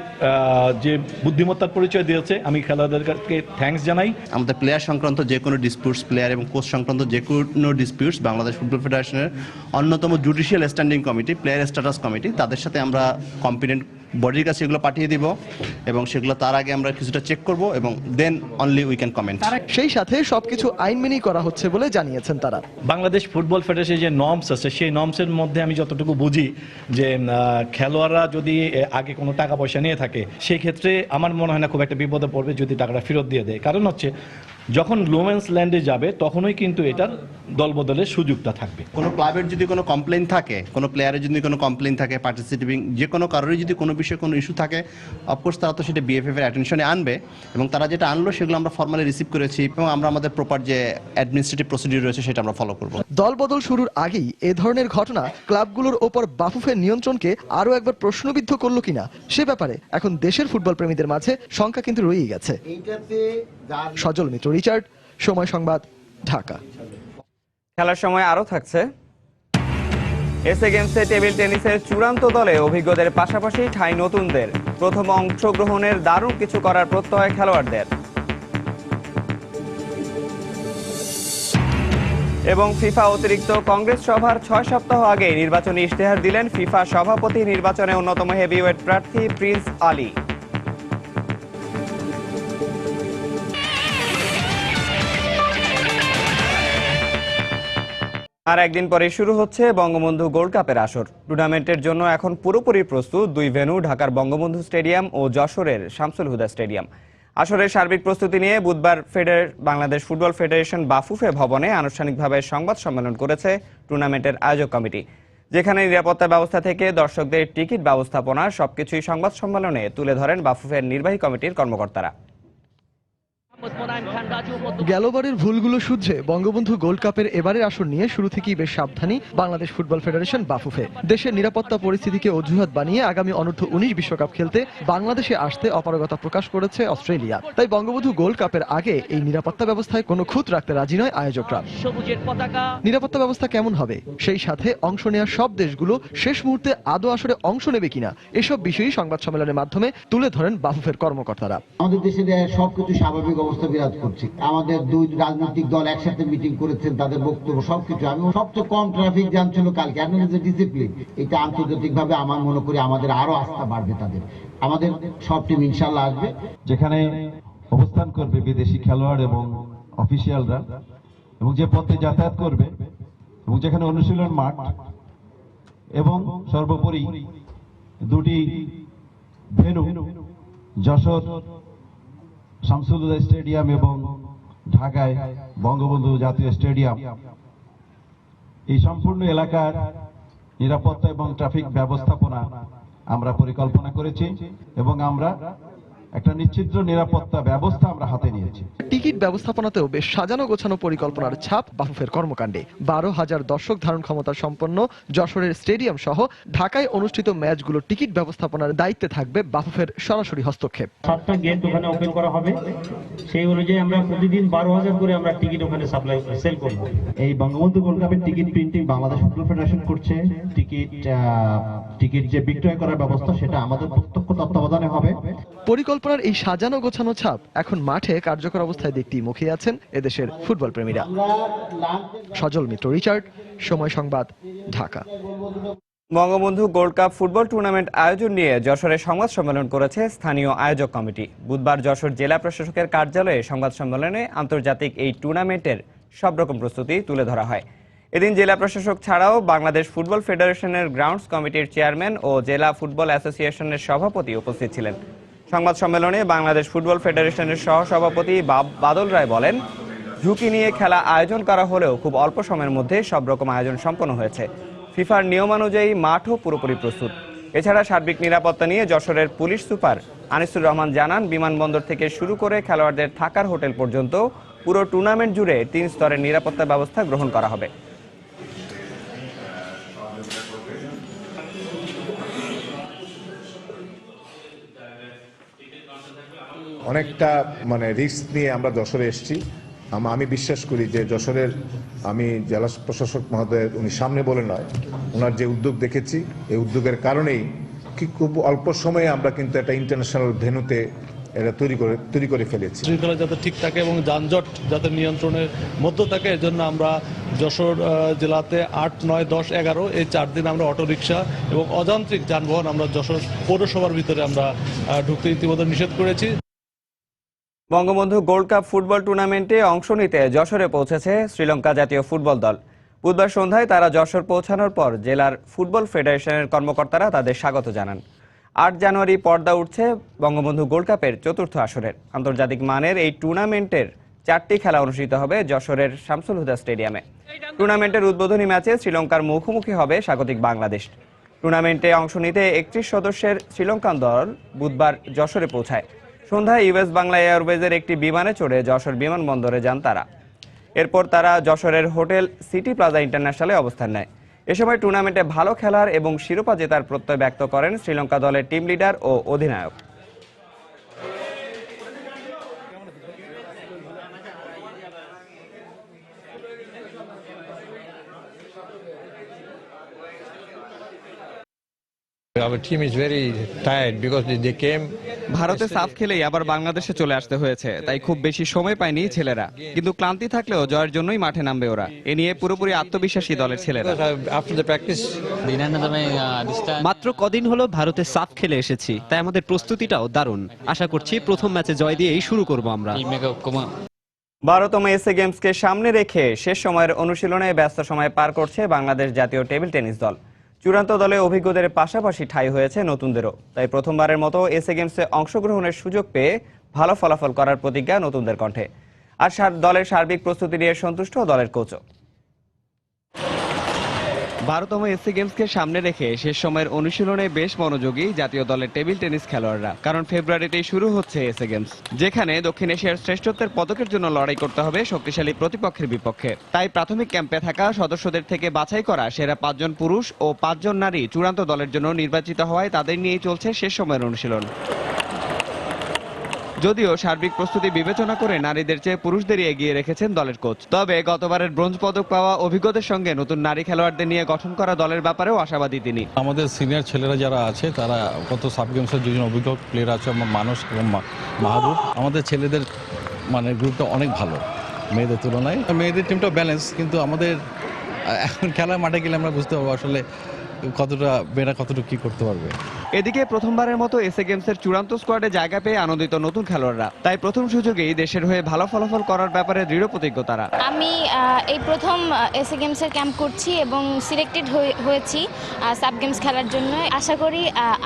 Speaker 4: যে বুদ্ধিমত্তার পরিচয় দিয়েছে, আমি খেলোয়াড়দেরকে থ্যাঙ্কস জানাই।
Speaker 23: আমাদের প্লেয়ার সংক্রান্ত যে কোনো ডিসপিউটস, প্লেয়ার এবং কোচ সংক্রান্ত যে কোনো ডিসপিউটস বাংলাদেশ ফুটবল ফেডারেশনের অন্যতম judicial standing committee, player status committee, তাদের সাথে আমরা কম্পিটেন্ট বডির কাছে এগুলো পাঠিয়ে দিব এবং সেগুলো তার আগে আমরা কিছুটা চেক করব এবং then only we can comment.
Speaker 2: সেই সাথে সবকিছু আইন মেনেই করা হচ্ছে বলে জানিয়েছেন তারা।
Speaker 4: বাংলাদেশ ফুটবল ফেডারেশনের যে নর্মস আছে সেই নর্মসের মধ্যে আমি যতটুকু বুঝি যে খেলোয়াড়রা যদি আগে কোনো টাকা পয়সা নিয়ে থাকে সেই ক্ষেত্রে আমার মনে হয় না খুব একটা বিপদে পড়বে যদি টাকাটা ফেরত দিয়ে দেয়। কারণ হচ্ছে যখন লোমেন্স ল্যান্ডে যাবে তখনই কিন্তু এটার দলবদলের সুযোগটা থাকবে।
Speaker 23: কোনো ক্লাবের যদি কোনো কমপ্লেইন থাকে, কোনো প্লেয়ারের যদি কোনো কমপ্লেইন থাকে, পার্টিসিপেটিং যে কোনো কারোরই যদি কোনো বিষয়ে কোনো ইস্যু থাকে, অফকোর্স তারা তো সেটা বিএফএফ এর অ্যাটেনশনে আনবে এবং তারা যেটা আনলো সেগুলো আমরা ফর্মালি রিসিভ করেছি এবং আমরা আমাদের প্রপার যে অ্যাডমিনিস্ট্রেটিভ প্রসিডিউর রয়েছে সেটা আমরা ফলো করব।
Speaker 2: দলবদল শুরুর আগেই এ ধরনের ঘটনা ক্লাবগুলোর ওপর বাফুফের নিয়ন্ত্রণকে আরও একবার প্রশ্নবিদ্ধ করলো কিনা সে ব্যাপারে এখন দেশের ফুটবল প্রেমীদের মাঝে শঙ্কা কিন্তু রয়েই গেছে। সজল মিত্র, রিচার্ড, সময় সংবাদ, ঢাকা।
Speaker 1: খেলার সময় আরও থাকছে এসএ গেমসে টেবিল টেনিসের চূড়ান্ত দলে অভিজ্ঞদের পাশাপাশি ঠাঁই নতুনদের। প্রথম অংশগ্রহণের দারুণ কিছু করার প্রত্যয় খেলোয়াড়দের। এবং ফিফা অতিরিক্ত কংগ্রেস সভার 6 সপ্তাহ আগে নির্বাচনী ইশতেহার দিলেন ফিফা সভাপতি নির্বাচনে অন্যতম হেভিওয়েট প্রার্থী প্রিন্স আলী। আর একদিন পরে শুরু হচ্ছে বঙ্গবন্ধু গোল্ড কাপের আসর। টুর্নামেন্টের জন্য এখন পুরোপুরি প্রস্তুত দুই ভেন্যু, ঢাকার বঙ্গবন্ধু স্টেডিয়াম ও যশোরের শামসুল হুদা স্টেডিয়াম। আসরের সার্বিক প্রস্তুতি নিয়ে বুধবার বাংলাদেশ ফুটবল ফেডারেশন বাফুফে ভবনে আনুষ্ঠানিকভাবে সংবাদ সম্মেলন করেছে টুর্নামেন্টের আয়োজক কমিটি, যেখানে নিরাপত্তা ব্যবস্থা থেকে দর্শকদের টিকিট ব্যবস্থাপনা সবকিছুই সংবাদ সম্মেলনে তুলে ধরেন বাফুফের নির্বাহী কমিটির কর্মকর্তারা।
Speaker 2: গেলবারের ভুলগুলো শুধরে বঙ্গবন্ধু গোল্ড কাপের এবারের আসর নিয়ে শুরু থেকেই বেশ সাবধানী বাংলাদেশ ফুটবল ফেডারেশন বাফুফে। দেশের নিরাপত্তা পরিস্থিতিকে অজুহাত বানিয়ে আগামী অনূর্ধ্ব-19 বিশ্বকাপ খেলতে বাংলাদেশে আসতে অপারগতা প্রকাশ করেছে অস্ট্রেলিয়া। তাই বঙ্গবন্ধু গোল্ড কাপের আগে এই নিরাপত্তা ব্যবস্থায় কোনো খুঁত রাখতে রাজি নয় আয়োজকরা। নিরাপত্তা ব্যবস্থা কেমন হবে, সেই সাথে অংশ নেওয়া সব দেশগুলো শেষ মুহূর্তে আদৌ আসরে অংশ নেবে কিনা, এসব বিষয়ই সংবাদ সম্মেলনের মাধ্যমে তুলে ধরেন বাফুফের কর্মকর্তারা।
Speaker 24: আমাদের দেশে সবকিছু স্বাভাবিক অবস্থা বিরাজ করছে। আমাদের দুই রাজনৈতিক দল একসাথে মিটিং করেছেন, তাদের বক্তব্য সবকিছু। আমি সবচেয়ে কম ট্রাফিক জ্যাম ছিল কালকে। আপনাদের যে ডিসিপ্লিন, এটা আন্তর্জাতিকভাবে আমার মনে করি আমাদের আরো আস্থা বাড়বে তাদের। আমাদের সব টিম ইনশাআল্লাহ আসবে।
Speaker 25: যেখানে অবস্থান করবে বিদেশি খেলোয়াড় এবং অফিসিয়ালরা এবং যে পথে যাতায়াত করবে এবং যেখানে অনুশীলন মাঠ এবং সর্বোপরি দুটি ভেন্যু যশোর শামসুল হুদা স্টেডিয়াম এবং ঢাকায় বঙ্গবন্ধু জাতীয় স্টেডিয়াম, এই সম্পূর্ণ এলাকার নিরাপত্তা এবং ট্রাফিক ব্যবস্থাপনা আমরা পরিকল্পনা করেছি এবং আমরা একটা নিশ্চিদ্র নিরাপত্তা ব্যবস্থা আমরা হাতে নিয়েছি।
Speaker 2: টিকিট ব্যবস্থাপনাতেও বেশ সাজানো গোছানো পরিকল্পনার ছাপ বাফুফের কর্মকাণ্ডে। 12,000 দর্শক ধারণ ক্ষমতা সম্পন্ন যশোরের স্টেডিয়াম সহ ঢাকায় অনুষ্ঠিত ম্যাচগুলোর টিকিট ব্যবস্থাপনার দায়িত্বে থাকবে বাফুফের সরাসরি হস্তক্ষেপ।
Speaker 26: 7টা গেট ওখানে ওপেন করা হবে, সেই অনুযায়ী আমরা প্রতিদিন 12,000 করে আমরা টিকিট ওখানে সাপ্লাই সেল করব।
Speaker 25: এই বঙ্গবন্ধু গোল্ড কাপের ticket printing Bangladesh football federation করছে। টিকিট যে বিক্রয় করার ব্যবস্থা সেটা আমাদের প্রত্যক্ষ তত্ত্বাবধানে হবে।
Speaker 2: পরিকল্পনার এই সাজানো গোছানো ছাপ এখন মাঠে কার্যকর অবস্থায় দেখতেই মুখিয়ে আছেন এদেশের ফুটবল প্রেমীরা। সজল মিত্র, রিচার্ড, সময় সংবাদ, Dhaka.
Speaker 1: Bangabandhu gold cup football tournament আয়োজন নিয়ে যশোরে সংবাদ সম্মেলন করেছে স্থানীয় আয়োজক কমিটি। বুধবার যশোর জেলা প্রশাসকের কার্যালয়ে সংবাদ সম্মেলনে আন্তর্জাতিক এই টুর্নামেন্টের সব রকম প্রস্তুতি তুলে ধরা হয়। এদিন জেলা প্রশাসক ছাড়াও বাংলাদেশ ফুটবল ফেডারেশনের গ্রাউন্ডস কমিটির চেয়ারম্যান ও জেলা ফুটবল অ্যাসোসিয়েশনের সভাপতি উপস্থিত ছিলেন। সংবাদ সম্মেলনে বাংলাদেশ ফুটবল ফেডারেশনের সহসভাপতি বাদল রায় বলেন, ঝুঁকি নিয়ে খেলা আয়োজন করা হলেও খুব অল্প সময়ের মধ্যে সব রকম আয়োজন সম্পন্ন হয়েছে। ফিফার নিয়মানুযায়ী মাঠও পুরোপুরি প্রস্তুত। এছাড়া সার্বিক নিরাপত্তা নিয়ে যশোরের পুলিশ সুপার আনিসুর রহমান জানান, বিমানবন্দর থেকে শুরু করে খেলোয়াড়দের থাকার হোটেল পর্যন্ত পুরো টুর্নামেন্ট জুড়ে 3 স্তরের নিরাপত্তা ব্যবস্থা গ্রহণ করা হবে।
Speaker 3: অনেকটা রিস্ক নিয়ে আমরা যশোরে এসেছি। আমি বিশ্বাস করি যে যশোরের আমি জেলা প্রশাসক মহোদয় উনি সামনে বলে নয়, ওনার যে উদ্যোগ দেখেছি, এই উদ্যোগের কারণেই খুব অল্প সময়ে আমরা কিন্তু একটা ইন্টারন্যাশনাল ভেন্যুতে এটা তৈরি করে ফেলেছি।
Speaker 4: শৃঙ্খলা যাতে ঠিক থাকে এবং যানজট যাতে নিয়ন্ত্রণের মধ্যে থাকে, এর জন্য আমরা যশোর জেলাতে 8, 9, 10, 11 এই 4 দিন আমরা অটোরিকশা এবং অযান্ত্রিক যানবাহন আমরা যশোর পৌরসভার ভিতরে আমরা ঢুকতে ইতিমধ্যে নিষেধ করেছি।
Speaker 1: বঙ্গবন্ধু গোল্ড কাপ ফুটবল টুর্নামেন্টে অংশ নিতে যশোরে পৌঁছেছে শ্রীলঙ্কা জাতীয় ফুটবল দল। বুধবার সন্ধ্যায় তারা যশোর পৌঁছানোর পর জেলার ফুটবল ফেডারেশনের কর্মকর্তারা তাদের স্বাগত জানান। 8 জানুয়ারি পর্দা উঠছে বঙ্গবন্ধু গোল্ড কাপের 4র্থ আসরের। আন্তর্জাতিক মানের এই টুর্নামেন্টের 4টি খেলা অনুষ্ঠিত হবে যশোরের শামসুল হুদা স্টেডিয়ামে। টুর্নামেন্টের উদ্বোধনী ম্যাচে শ্রীলঙ্কার মুখোমুখি হবে স্বাগতিক বাংলাদেশ। টুর্নামেন্টে অংশ নিতে 31 সদস্যের শ্রীলঙ্কান দল বুধবার যশোরে পৌঁছায়। সন্ধ্যায় ইউএস বাংলা এয়ারওয়েজের একটি বিমানে চড়ে যশোর বিমানবন্দরে যান তারা। এরপর তারা যশোরের হোটেল সিটি প্লাজা ইন্টারন্যাশনালে অবস্থান নেয়। এ সময় টুর্নামেন্টে ভালো খেলার এবং শিরোপা জেতার প্রত্যয় ব্যক্ত করেন শ্রীলঙ্কা দলের টিম লিডার ও অধিনায়ক।
Speaker 21: ভারতে সাফ খেলেই আবার বাংলাদেশে চলে আসতে হয়েছে, তাই খুব বেশি সময় পায়নি ছেলেরা। কিন্তু ক্লান্তি থাকলেও জয়ের জন্যই মাঠে নামবে ওরা। এ নিয়ে পুরোপুরি আত্মবিশ্বাসী দলের ছেলেরা।
Speaker 5: মাত্র কদিন হলো ভারতে সাফ খেলে এসেছি, তাই আমাদের প্রস্তুতিটাও দারুণ। আশা করছি প্রথম ম্যাচে জয় দিয়েই শুরু করব আমরা।
Speaker 1: 12তম এসএ গেমসকে সামনে রেখে শেষ সময়ের অনুশীলনে ব্যস্ত সময় পার করছে বাংলাদেশ জাতীয় টেবিল টেনিস দল। চূড়ান্ত দলে অভিজ্ঞদের পাশাপাশি ঠাঁই হয়েছে নতুনদেরও। তাই প্রথমবারের মতো এসএ গেমসে অংশগ্রহণের সুযোগ পেয়ে ভালো ফলাফল করার প্রতিজ্ঞা নতুনদের কণ্ঠে। আর দলের সার্বিক প্রস্তুতি নিয়ে সন্তুষ্ট দলের কোচও।
Speaker 21: 12তম এসএ গেমসকে সামনে রেখে শেষ সময়ের অনুশীলনে বেশ মনোযোগী জাতীয় দলের টেবিল টেনিস খেলোয়াড়রা। কারণ ফেব্রুয়ারিতেই শুরু হচ্ছে এসএ গেমস, যেখানে দক্ষিণ এশিয়ার শ্রেষ্ঠত্বের পদকের জন্য লড়াই করতে হবে শক্তিশালী প্রতিপক্ষের বিপক্ষে। তাই প্রাথমিক ক্যাম্পে থাকা সদস্যদের থেকে বাছাই করা সেরা 5 জন পুরুষ ও 5 জন নারী চূড়ান্ত দলের জন্য নির্বাচিত হওয়ায় তাদের নিয়েই চলছে শেষ সময়ের অনুশীলন। যদিও সার্বিক প্রস্তুতি বিবেচনা করে নারীদের চেয়ে পুরুষদেরই এগিয়ে রেখেছেন দলের কোচ। তবে গতবারের ব্রোঞ্জ পদক পাওয়া অভিজ্ঞদের সঙ্গে নতুন নারী খেলোয়াড়দের নিয়ে গঠন করা দলের ব্যাপারেও আশাবাদী তিনি।
Speaker 6: আমাদের সিনিয়র ছেলেরা যারা আছে তারা কত সাব গেমসের 2 জন অভিজ্ঞ প্লেয়ার আছে, মানস এবং মাহবুব। আমাদের ছেলেদের গ্রুপটা অনেক ভালো মেয়েদের তুলনায়। মেয়েদের টিমটা ব্যালেন্স, কিন্তু আমাদের এখন খেলার মাঠে গেলে আমরা বুঝতে পারবো আসলে কতটুকু কি করতে পারবে।
Speaker 21: এদিকে প্রথমবারের মতো এসএ গেমসের চূড়ান্ত স্কোয়াডে জায়গা পেয়ে আনন্দিত নতুন খেলোয়াড়রা। তাই প্রথম সুযোগেই দেশের হয়ে ভালো ফলাফল করার ব্যাপারে দৃঢ় প্রতিজ্ঞ তারা।
Speaker 7: আমি এই প্রথম এসএ গেমসের ক্যাম্প করছি এবং সিলেক্টেড হয়েছি সাব গেমস খেলার জন্য। আশা করি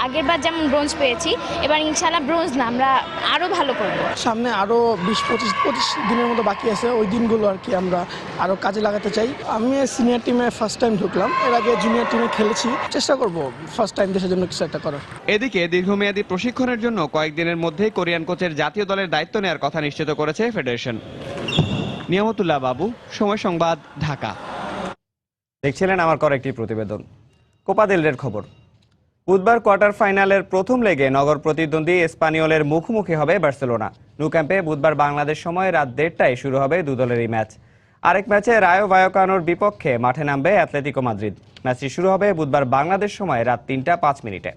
Speaker 7: আগেরবার যেমন ব্রোঞ্জ পেয়েছি, এবার ইনশাআল্লাহ ব্রোঞ্জ না, আমরা আরো ভালো করব।
Speaker 8: সামনে আরো 20-25 দিনের মতো বাকি আছে, ওই দিনগুলো আর কি আমরা আরো কাজে লাগাতে চাই। আমি সিনিয়র টিমে ফার্স্ট টাইম ঢুকলাম, এর আগে জুনিয়র টিমে খেলেছি। চেষ্টা করব ফার্স্ট টাইম দেশের জন্য কিছু একটা করার।
Speaker 21: এদিকে দীর্ঘমেয়াদী প্রশিক্ষণের জন্য কয়েকদিনের মধ্যেই কোরিয়ান কোচের জাতীয় দলের দায়িত্ব নেওয়ার কথা নিশ্চিত করেছে ফেডারেশন। নিয়ামতুল্লাহ বাবু, সময় সংবাদ, ঢাকা।
Speaker 1: দেখছিলেন আমার করা একটি প্রতিবেদন। কোপা দেল রের খবর। বুধবার কোয়ার্টার ফাইনালের প্রথম লেগে নগর প্রতিদ্বন্দ্বী এসপানিওলের মুখোমুখি হবে বার্সেলোনা। ন্যু ক্যাম্পে বুধবার বাংলাদেশ সময় রাত 1টায় শুরু হবে দু দলেরই ম্যাচ। আরেক ম্যাচে রায়ো ভায়াকানোর বিপক্ষে মাঠে নামবে অ্যাটলেটিকো মাদ্রিদ। ম্যাচটি শুরু হবে বুধবার বাংলাদেশ সময় রাত 3টা 5 মিনিটে।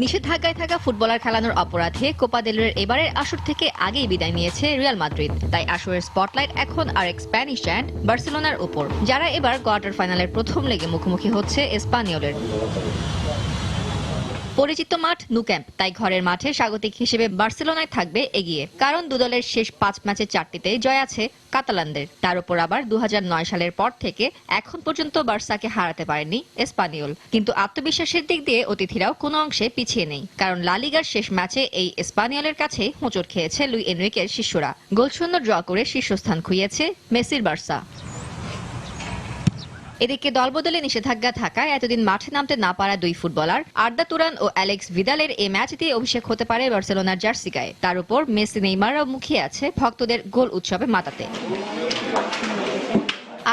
Speaker 20: নিষেধাজ্ঞায় থাকা ফুটবলার খেলানোর অপরাধে কোপা দেল রের এবারের আসর থেকে আগেই বিদায় নিয়েছে রিয়াল মাদ্রিদ। তাই আসরের স্পটলাইট এখন আরেক স্প্যানিশ জায়ান্ট বার্সেলোনার উপর, যারা এবার কোয়ার্টার ফাইনালের প্রথম লেগে মুখোমুখি হচ্ছে এসপানিওলের। পরিচিত মাঠ ন্যু ক্যাম্প, তাই ঘরের মাঠে স্বাগতিক হিসেবে বার্সেলোনায় থাকবে এগিয়ে, কারণ দুদলের শেষ 5 ম্যাচে 4টিতেই জয় আছে কাতালানদের। তার উপর আবার 2009 সালের পর থেকে এখন পর্যন্ত বার্সাকে হারাতে পারেনি এসপানিওল। কিন্তু আত্মবিশ্বাসের দিক দিয়ে অতিথিরাও কোনো অংশে পিছিয়ে নেই, কারণ লা লিগার শেষ ম্যাচে এই এসপানিওলের কাছে হোঁচট খেয়েছে লুই এনরিকের শিষ্যরা। গোলশূন্য ড্র করে শীর্ষস্থান খুইয়েছে মেসির বার্সা। এদিকে দলবদলে নিষেধাজ্ঞা থাকায় এতদিন মাঠে নামতে না পারা দুই ফুটবলার আর্দা তুরান ও অ্যালেক্স ভিদালের এই ম্যাচ দিয়ে অভিষেক হতে পারে বার্সেলোনার জার্সি গায়ে। তার উপর মেসি নেইমাররাও মুখিয়ে আছে ভক্তদের গোল উৎসবে মাতাতে।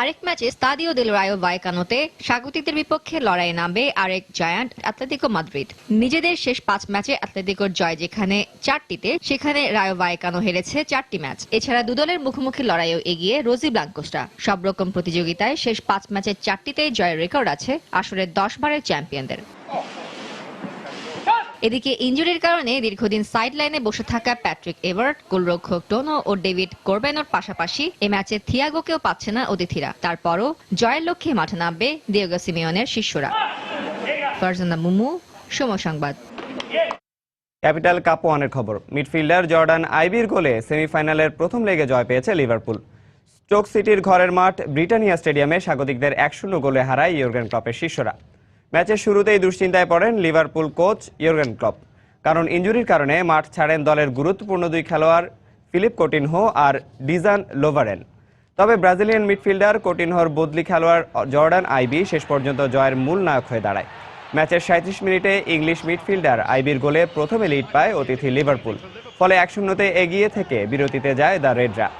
Speaker 20: আরেক ম্যাচে স্তাদিও দেল রায়ো ভায়েকানোতে স্বাগতিকদের বিপক্ষে লড়াইয়ে নামবে আরেক জায়ান্ট অ্যাটলেটিকো মাদ্রিদ। নিজেদের শেষ 5 ম্যাচে অ্যাটলেটিকোর জয় যেখানে 4টিতে, সেখানে রায়ো ভায়েকানো হেরেছে 4টি ম্যাচ। এছাড়া দুদলের মুখোমুখি লড়াইয়েও এগিয়ে রোজি ব্লাঙ্কোসরা। সব রকম প্রতিযোগিতায় শেষ 5 ম্যাচে 4টিতেই জয়ের রেকর্ড আছে আসরের 10 বারের চ্যাম্পিয়নদের। এদিকে ইনজুরির কারণে দীর্ঘদিন সাইড লাইনে বসে থাকা প্যাট্রিক এভার্ট, গোলরক্ষক টোনো ও ডেভিড কোরবেনোর পাশাপাশি এই ম্যাচে থিয়াগোকেও পাচ্ছে না অতিথিরা। তারপরও জয়ের লক্ষ্যে মাঠে নামবে দিয়েগো সিমিওনের শিষ্যরা। ফারজানা মুমু, সময় সংবাদ।
Speaker 1: ক্যাপিটাল কাপ ওয়ানের খবর। মিডফিল্ডার জর্ডান আইবির গোলে সেমিফাইনালের প্রথম লেগে জয় পেয়েছে লিভারপুল। স্টোক সিটির ঘরের মাঠ ব্রিটানিয়া স্টেডিয়ামে স্বাগতিকদের 1-0 গোলে হারায় ইয়র্গেন ক্লপের শিষ্যরা। ম্যাচের শুরুতেই দুশ্চিন্তায় পড়েন লিভারপুল কোচ ইয়র্গেন ক্লপ, কারণ ইনজুরির কারণে মাঠ ছাড়েন দলের গুরুত্বপূর্ণ দুই খেলোয়াড় ফিলিপ কোটিনহো আর ডিজান লোভারেন। তবে ব্রাজিলিয়ান মিডফিল্ডার কোটিনহোর বদলি খেলোয়াড় জর্ডান আইবি শেষ পর্যন্ত জয়ের মূল নায়ক হয়ে দাঁড়ায়। ম্যাচের 37 মিনিটে ইংলিশ মিডফিল্ডার আইবির গোলে প্রথমে লিড পায় অতিথি লিভারপুল। ফলে 1-0 এগিয়ে থেকে বিরতিতে যায় দ্য রেডরা।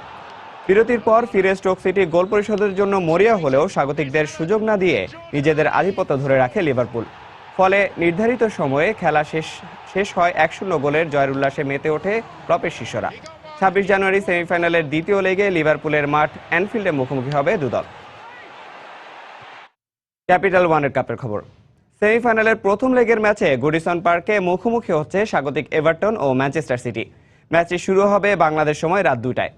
Speaker 1: বিরতির পর ফিরে স্টোক সিটি গোল পরিশোধের জন্য মরিয়া হলেও স্বাগতিকদের সুযোগ না দিয়ে নিজেদের আধিপত্য ধরে রাখে লিভারপুল। ফলে নির্ধারিত সময়ে খেলা শেষ হয় 1-0 গোলের জয়ের উল্লাসে মেতে ওঠে ক্লপের শিষ্যরা। 26 জানুয়ারি সেমিফাইনালের দ্বিতীয় লেগে লিভারপুলের মাঠ অ্যানফিল্ডে মুখোমুখি হবে দুদল। ক্যাপিটাল ওয়ানের কাপের খবর। সেমিফাইনালের প্রথম লেগের ম্যাচে গুডিসন পার্কে মুখোমুখি হচ্ছে স্বাগতিক এভারটন ও ম্যানচেস্টার সিটি। ম্যাচটি শুরু হবে বাংলাদেশ সময় রাত 2টায়।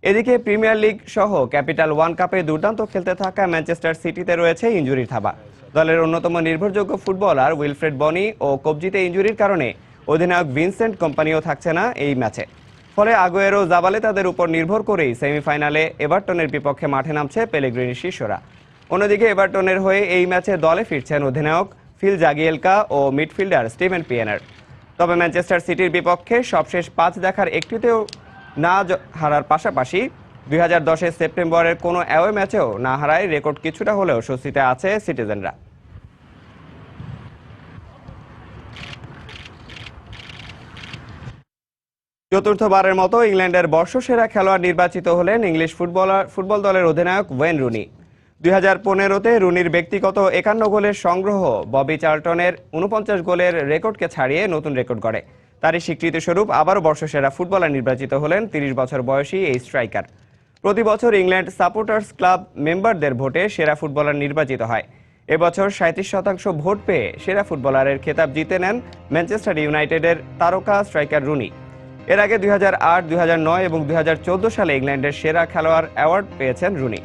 Speaker 1: এদিকে প্রিমিয়ার লিগ সহ ক্যাপিটাল ওয়ান কাপে দুর্দান্ত খেলতে থাকা ম্যানচেস্টার সিটিতে রয়েছে ইনজুরির থাবা। দলের অন্যতম নির্ভরযোগ্য ফুটবলার উইলফ্রেড বনি ও কবজিতে ইনজুরির কারণে অধিনায়ক ভিনসেন্ট কোম্পানিও থাকছে না এই ম্যাচে। ফলে আগুয়েরো জাবালে তাদের উপর নির্ভর করেই সেমিফাইনালে এভারটনের বিপক্ষে মাঠে নামছে পেলেগ্রিনির শিষ্যরা। অন্যদিকে এভারটনের হয়ে এই ম্যাচে দলে ফিরছেন অধিনায়ক ফিল জাগিয়েলকা ও মিডফিল্ডার স্টিভেন পিয়েনার। তবে ম্যানচেস্টার সিটির বিপক্ষে সবশেষ 5 দেখার একটিতেও না হারার পাশাপাশি 2010 সেপ্টেম্বরের কোনো অ্যাওয়ে ম্যাচেও না হারায় রেকর্ড কিছুটা হলেও স্বস্তিতে আছে সিটিজেনরা। চতুর্থবারের মতো ইংল্যান্ডের বর্ষসেরা খেলোয়াড় নির্বাচিত হলেন ইংলিশ ফুটবল দলের অধিনায়ক ওয়েন রুনি। 2015-তে রুনির ব্যক্তিগত 51 গোলের সংগ্রহ ববি চার্লটনের 49 গোলের রেকর্ডকে ছাড়িয়ে নতুন রেকর্ড গড়ে। তারই স্বীকৃতিস্বরূপ আবারও বর্ষসেরা ফুটবলার নির্বাচিত হলেন 30 বছর বয়সী এই স্ট্রাইকার। প্রতি বছর ইংল্যান্ড সাপোর্টার্স ক্লাব মেম্বারদের ভোটে সেরা ফুটবলার নির্বাচিত হয়। এবছর 37% ভোট পেয়ে সেরা ফুটবলারের খেতাব জিতে নেন ম্যানচেস্টার ইউনাইটেডের তারকা স্ট্রাইকার রুনি। এর আগে 2008, 2009 এবং 2014 সালে ইংল্যান্ডের সেরা খেলোয়াড় অ্যাওয়ার্ড পেয়েছেন রুনি।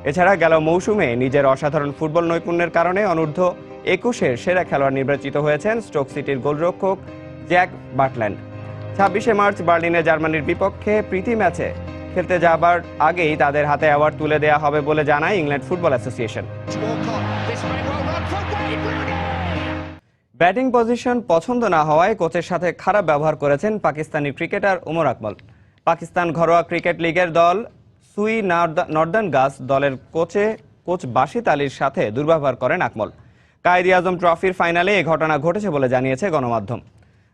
Speaker 1: এছাড়া গেল মৌসুমে নিজের অসাধারণ ফুটবল নৈপুণ্যের কারণে অনূর্ধ্ব 21-এর সেরা খেলোয়াড় নির্বাচিত হয়েছেন স্টোক সিটির গোলরক্ষক জ্যাক বাটল্যান্ড। 26 মার্চ বার্লিনে জার্মানির বিপক্ষে প্রীতি ম্যাচে খেলতে যাবার আগেই তাদের হাতে অ্যাওয়ার্ড তুলে দেওয়া হবে বলে জানায় England football association. Batting position পছন্দ না হওয়ায় কোচের সাথে খারাপ ব্যবহার করেছেন পাকিস্তানি ক্রিকেটার ওমর আকমল। পাকিস্তান ঘরোয়া ক্রিকেট লিগের দল সুই নর্দার্ন গাস দলের কোচ বাশিত আলীর সাথে দুর্ব্যবহার করেন আকমল। কায়েদ-ই-আজম ট্রফির ফাইনালে এই ঘটনা ঘটেছে বলে জানিয়েছে গণমাধ্যম।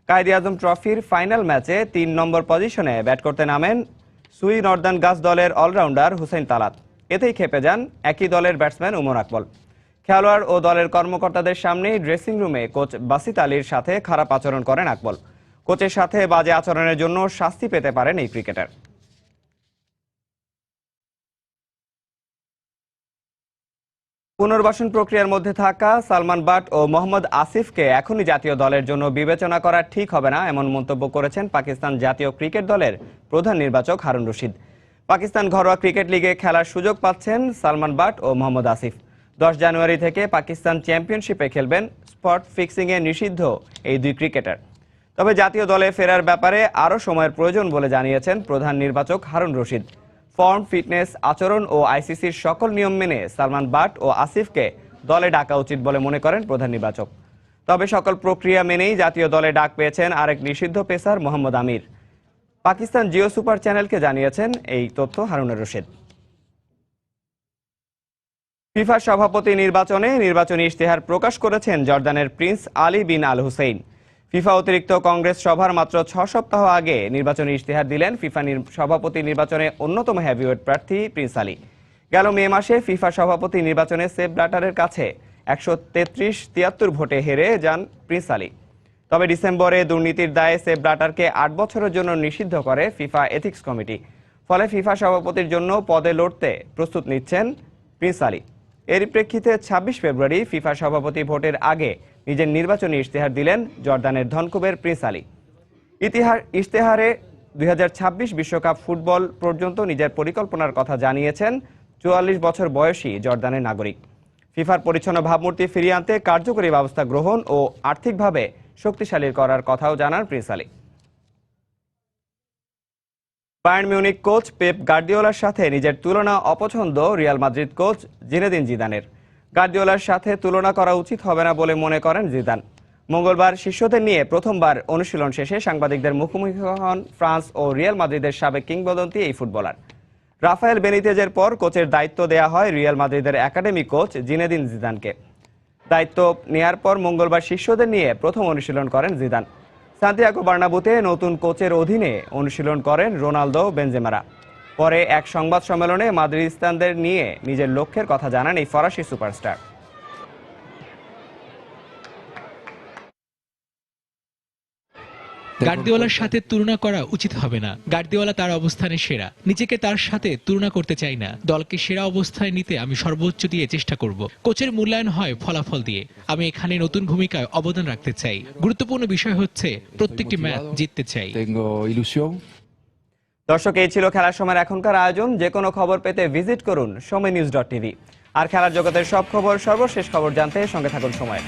Speaker 1: কায়েদ-ই-আজম ট্রফির ফাইনাল ম্যাচে 3 নম্বর পজিশনে ব্যাট করতে নামেন সুই নর্দার্ন গাস দলের অলরাউন্ডার হুসেইন তালাত। এতেই খেপে যান একই দলের ব্যাটসম্যান ওমর আকমল। খেলোয়াড় ও দলের কর্মকর্তাদের সামনেই ড্রেসিং রুমে কোচ বাসিত আলীর সাথে খারাপ আচরণ করেন আকমল। কোচের সাথে বাজে আচরণের জন্য শাস্তি পেতে পারেন এই ক্রিকেটার। পুনর্বাসন প্রক্রিয়ার মধ্যে থাকা সালমান বাট ও মোহাম্মদ আসিফকে এখনই জাতীয় দলের জন্য বিবেচনা করা ঠিক হবে না, এমন মন্তব্য করেছেন পাকিস্তান জাতীয় ক্রিকেট দলের প্রধান নির্বাচক হারুন রশিদ। পাকিস্তান ঘরোয়া ক্রিকেট লিগে খেলার সুযোগ পাচ্ছেন সালমান বাট ও মোহাম্মদ আসিফ। 10 জানুয়ারি থেকে পাকিস্তান চ্যাম্পিয়নশিপে খেলবেন। স্পট ফিক্সিংয়ে নিষিদ্ধ এই দুই ক্রিকেটার। তবে জাতীয় দলে ফেরার ব্যাপারে আরও সময়ের প্রয়োজন বলে জানিয়েছেন প্রধান নির্বাচক হারুন রশিদ। ফর্ম, ফিটনেস, আচরণ ও আইসিসির সকল নিয়ম মেনে সালমান বাট ও আসিফকে দলে ডাকা উচিত বলে মনে করেন প্রধান নির্বাচক। তবে সকল প্রক্রিয়া মেনেই জাতীয় দলে ডাক পেয়েছেন আরেক নিষিদ্ধ পেসার মোহাম্মদ আমির। পাকিস্তান জিও সুপার চ্যানেলকে জানিয়েছেন এই তথ্য হারুন রশিদ। ফিফা সভাপতি নির্বাচনে নির্বাচনী ইশতেহার প্রকাশ করেছেন জর্দানের প্রিন্স আলী বিন আল হুসেইন। ফিফা অতিরিক্ত কংগ্রেস সভার মাত্র 6 সপ্তাহ আগে নির্বাচনী ইশতেহার দিলেন ফিফা সভাপতি নির্বাচনে অন্যতম হেভিওয়েট প্রার্থী প্রিন্স আলী। গেল মে মাসে ফিফা সভাপতি নির্বাচনে সেপ ব্ল্যাটারের কাছে 133-73 ভোটে হেরে যান প্রিন্স আলী। তবে ডিসেম্বরে দুর্নীতির দায়ে সেপ ব্ল্যাটারকে 8 বছরের জন্য নিষিদ্ধ করে ফিফা এথিক্স কমিটি। ফলে ফিফা সভাপতির জন্য পদে লড়তে প্রস্তুত নিচ্ছেন প্রিন্স আলী। এর প্রেক্ষিতে 26 ফেব্রুয়ারি ফিফা সভাপতি ভোটের আগে নিজের নির্বাচনী ইশতেহার দিলেন জর্দানের ধনকুবের প্রিন্স আলী। ইশতেহারে 2026 বিশ্বকাপ ফুটবল পর্যন্ত নিজের পরিকল্পনার কথা জানিয়েছেন 44 বছর বয়সী জর্দানের নাগরিক। ফিফার পরিচ্ছন্ন ভাবমূর্তি ফিরিয়ে আনতে কার্যকরী ব্যবস্থা গ্রহণ ও আর্থিকভাবে শক্তিশালী করার কথাও জানান Prince Ali. Bayern Munich coach Pep গার্দিওলার সাথে নিজের তুলনা অপছন্দ রিয়াল মাদ্রিদ কোচ জিনেদিন জিদানের। গার্দিওলার সাথে তুলনা করা উচিত হবে না বলে মনে করেন জিদান। মঙ্গলবার শিষ্যদের নিয়ে প্রথমবার অনুশীলন শেষে সাংবাদিকদের মুখোমুখি হন ফ্রান্স ও রিয়াল মাদ্রিদের সাবেক কিংবদন্তি এই ফুটবলার। রাফায়েল বেনিতেজের পর কোচের দায়িত্ব দেয়া হয় রিয়াল মাদ্রিদের একাডেমি কোচ জিনেদিন জিদানকে। দায়িত্ব নেয়ার পর মঙ্গলবার শিষ্যদের নিয়ে প্রথম অনুশীলন করেন জিদান। সান্তিয়াগো বার্নাবুতে নতুন কোচের অধীনে অনুশীলন করেন রোনালদো, বেনজেমারা। পরে এক সংবাদ সম্মেলনে মাদ্রিদিস্তানদের নিয়ে নিজের লক্ষ্যের কথা জানান এই ফরাসি সুপারস্টার।
Speaker 9: গার্দিওলার সাথে তুলনা করা উচিত হবে না। গার্দিওলা তার অবস্থানে সেরা, নিজেকে তার সাথে তুলনা করতে চাই না। দলকে সেরা অবস্থায় নিতে আমি সর্বোচ্চ দিয়ে চেষ্টা করব। কোচের মূল্যায়ন হয় ফলাফল দিয়ে। আমি এখানে নতুন ভূমিকায় অবদান রাখতে চাই। গুরুত্বপূর্ণ বিষয় হচ্ছে প্রত্যেকটি ম্যাচ জিততে চাই।
Speaker 1: দর্শক, এই ছিল খেলার সময়ের এখনকার আয়োজন। যে কোনো খবর পেতে ভিজিট করুন সময়নিউজ.tv। আর খেলার জগতের সব খবর, সর্বশেষ খবর জানতে সঙ্গে থাকুন সময়।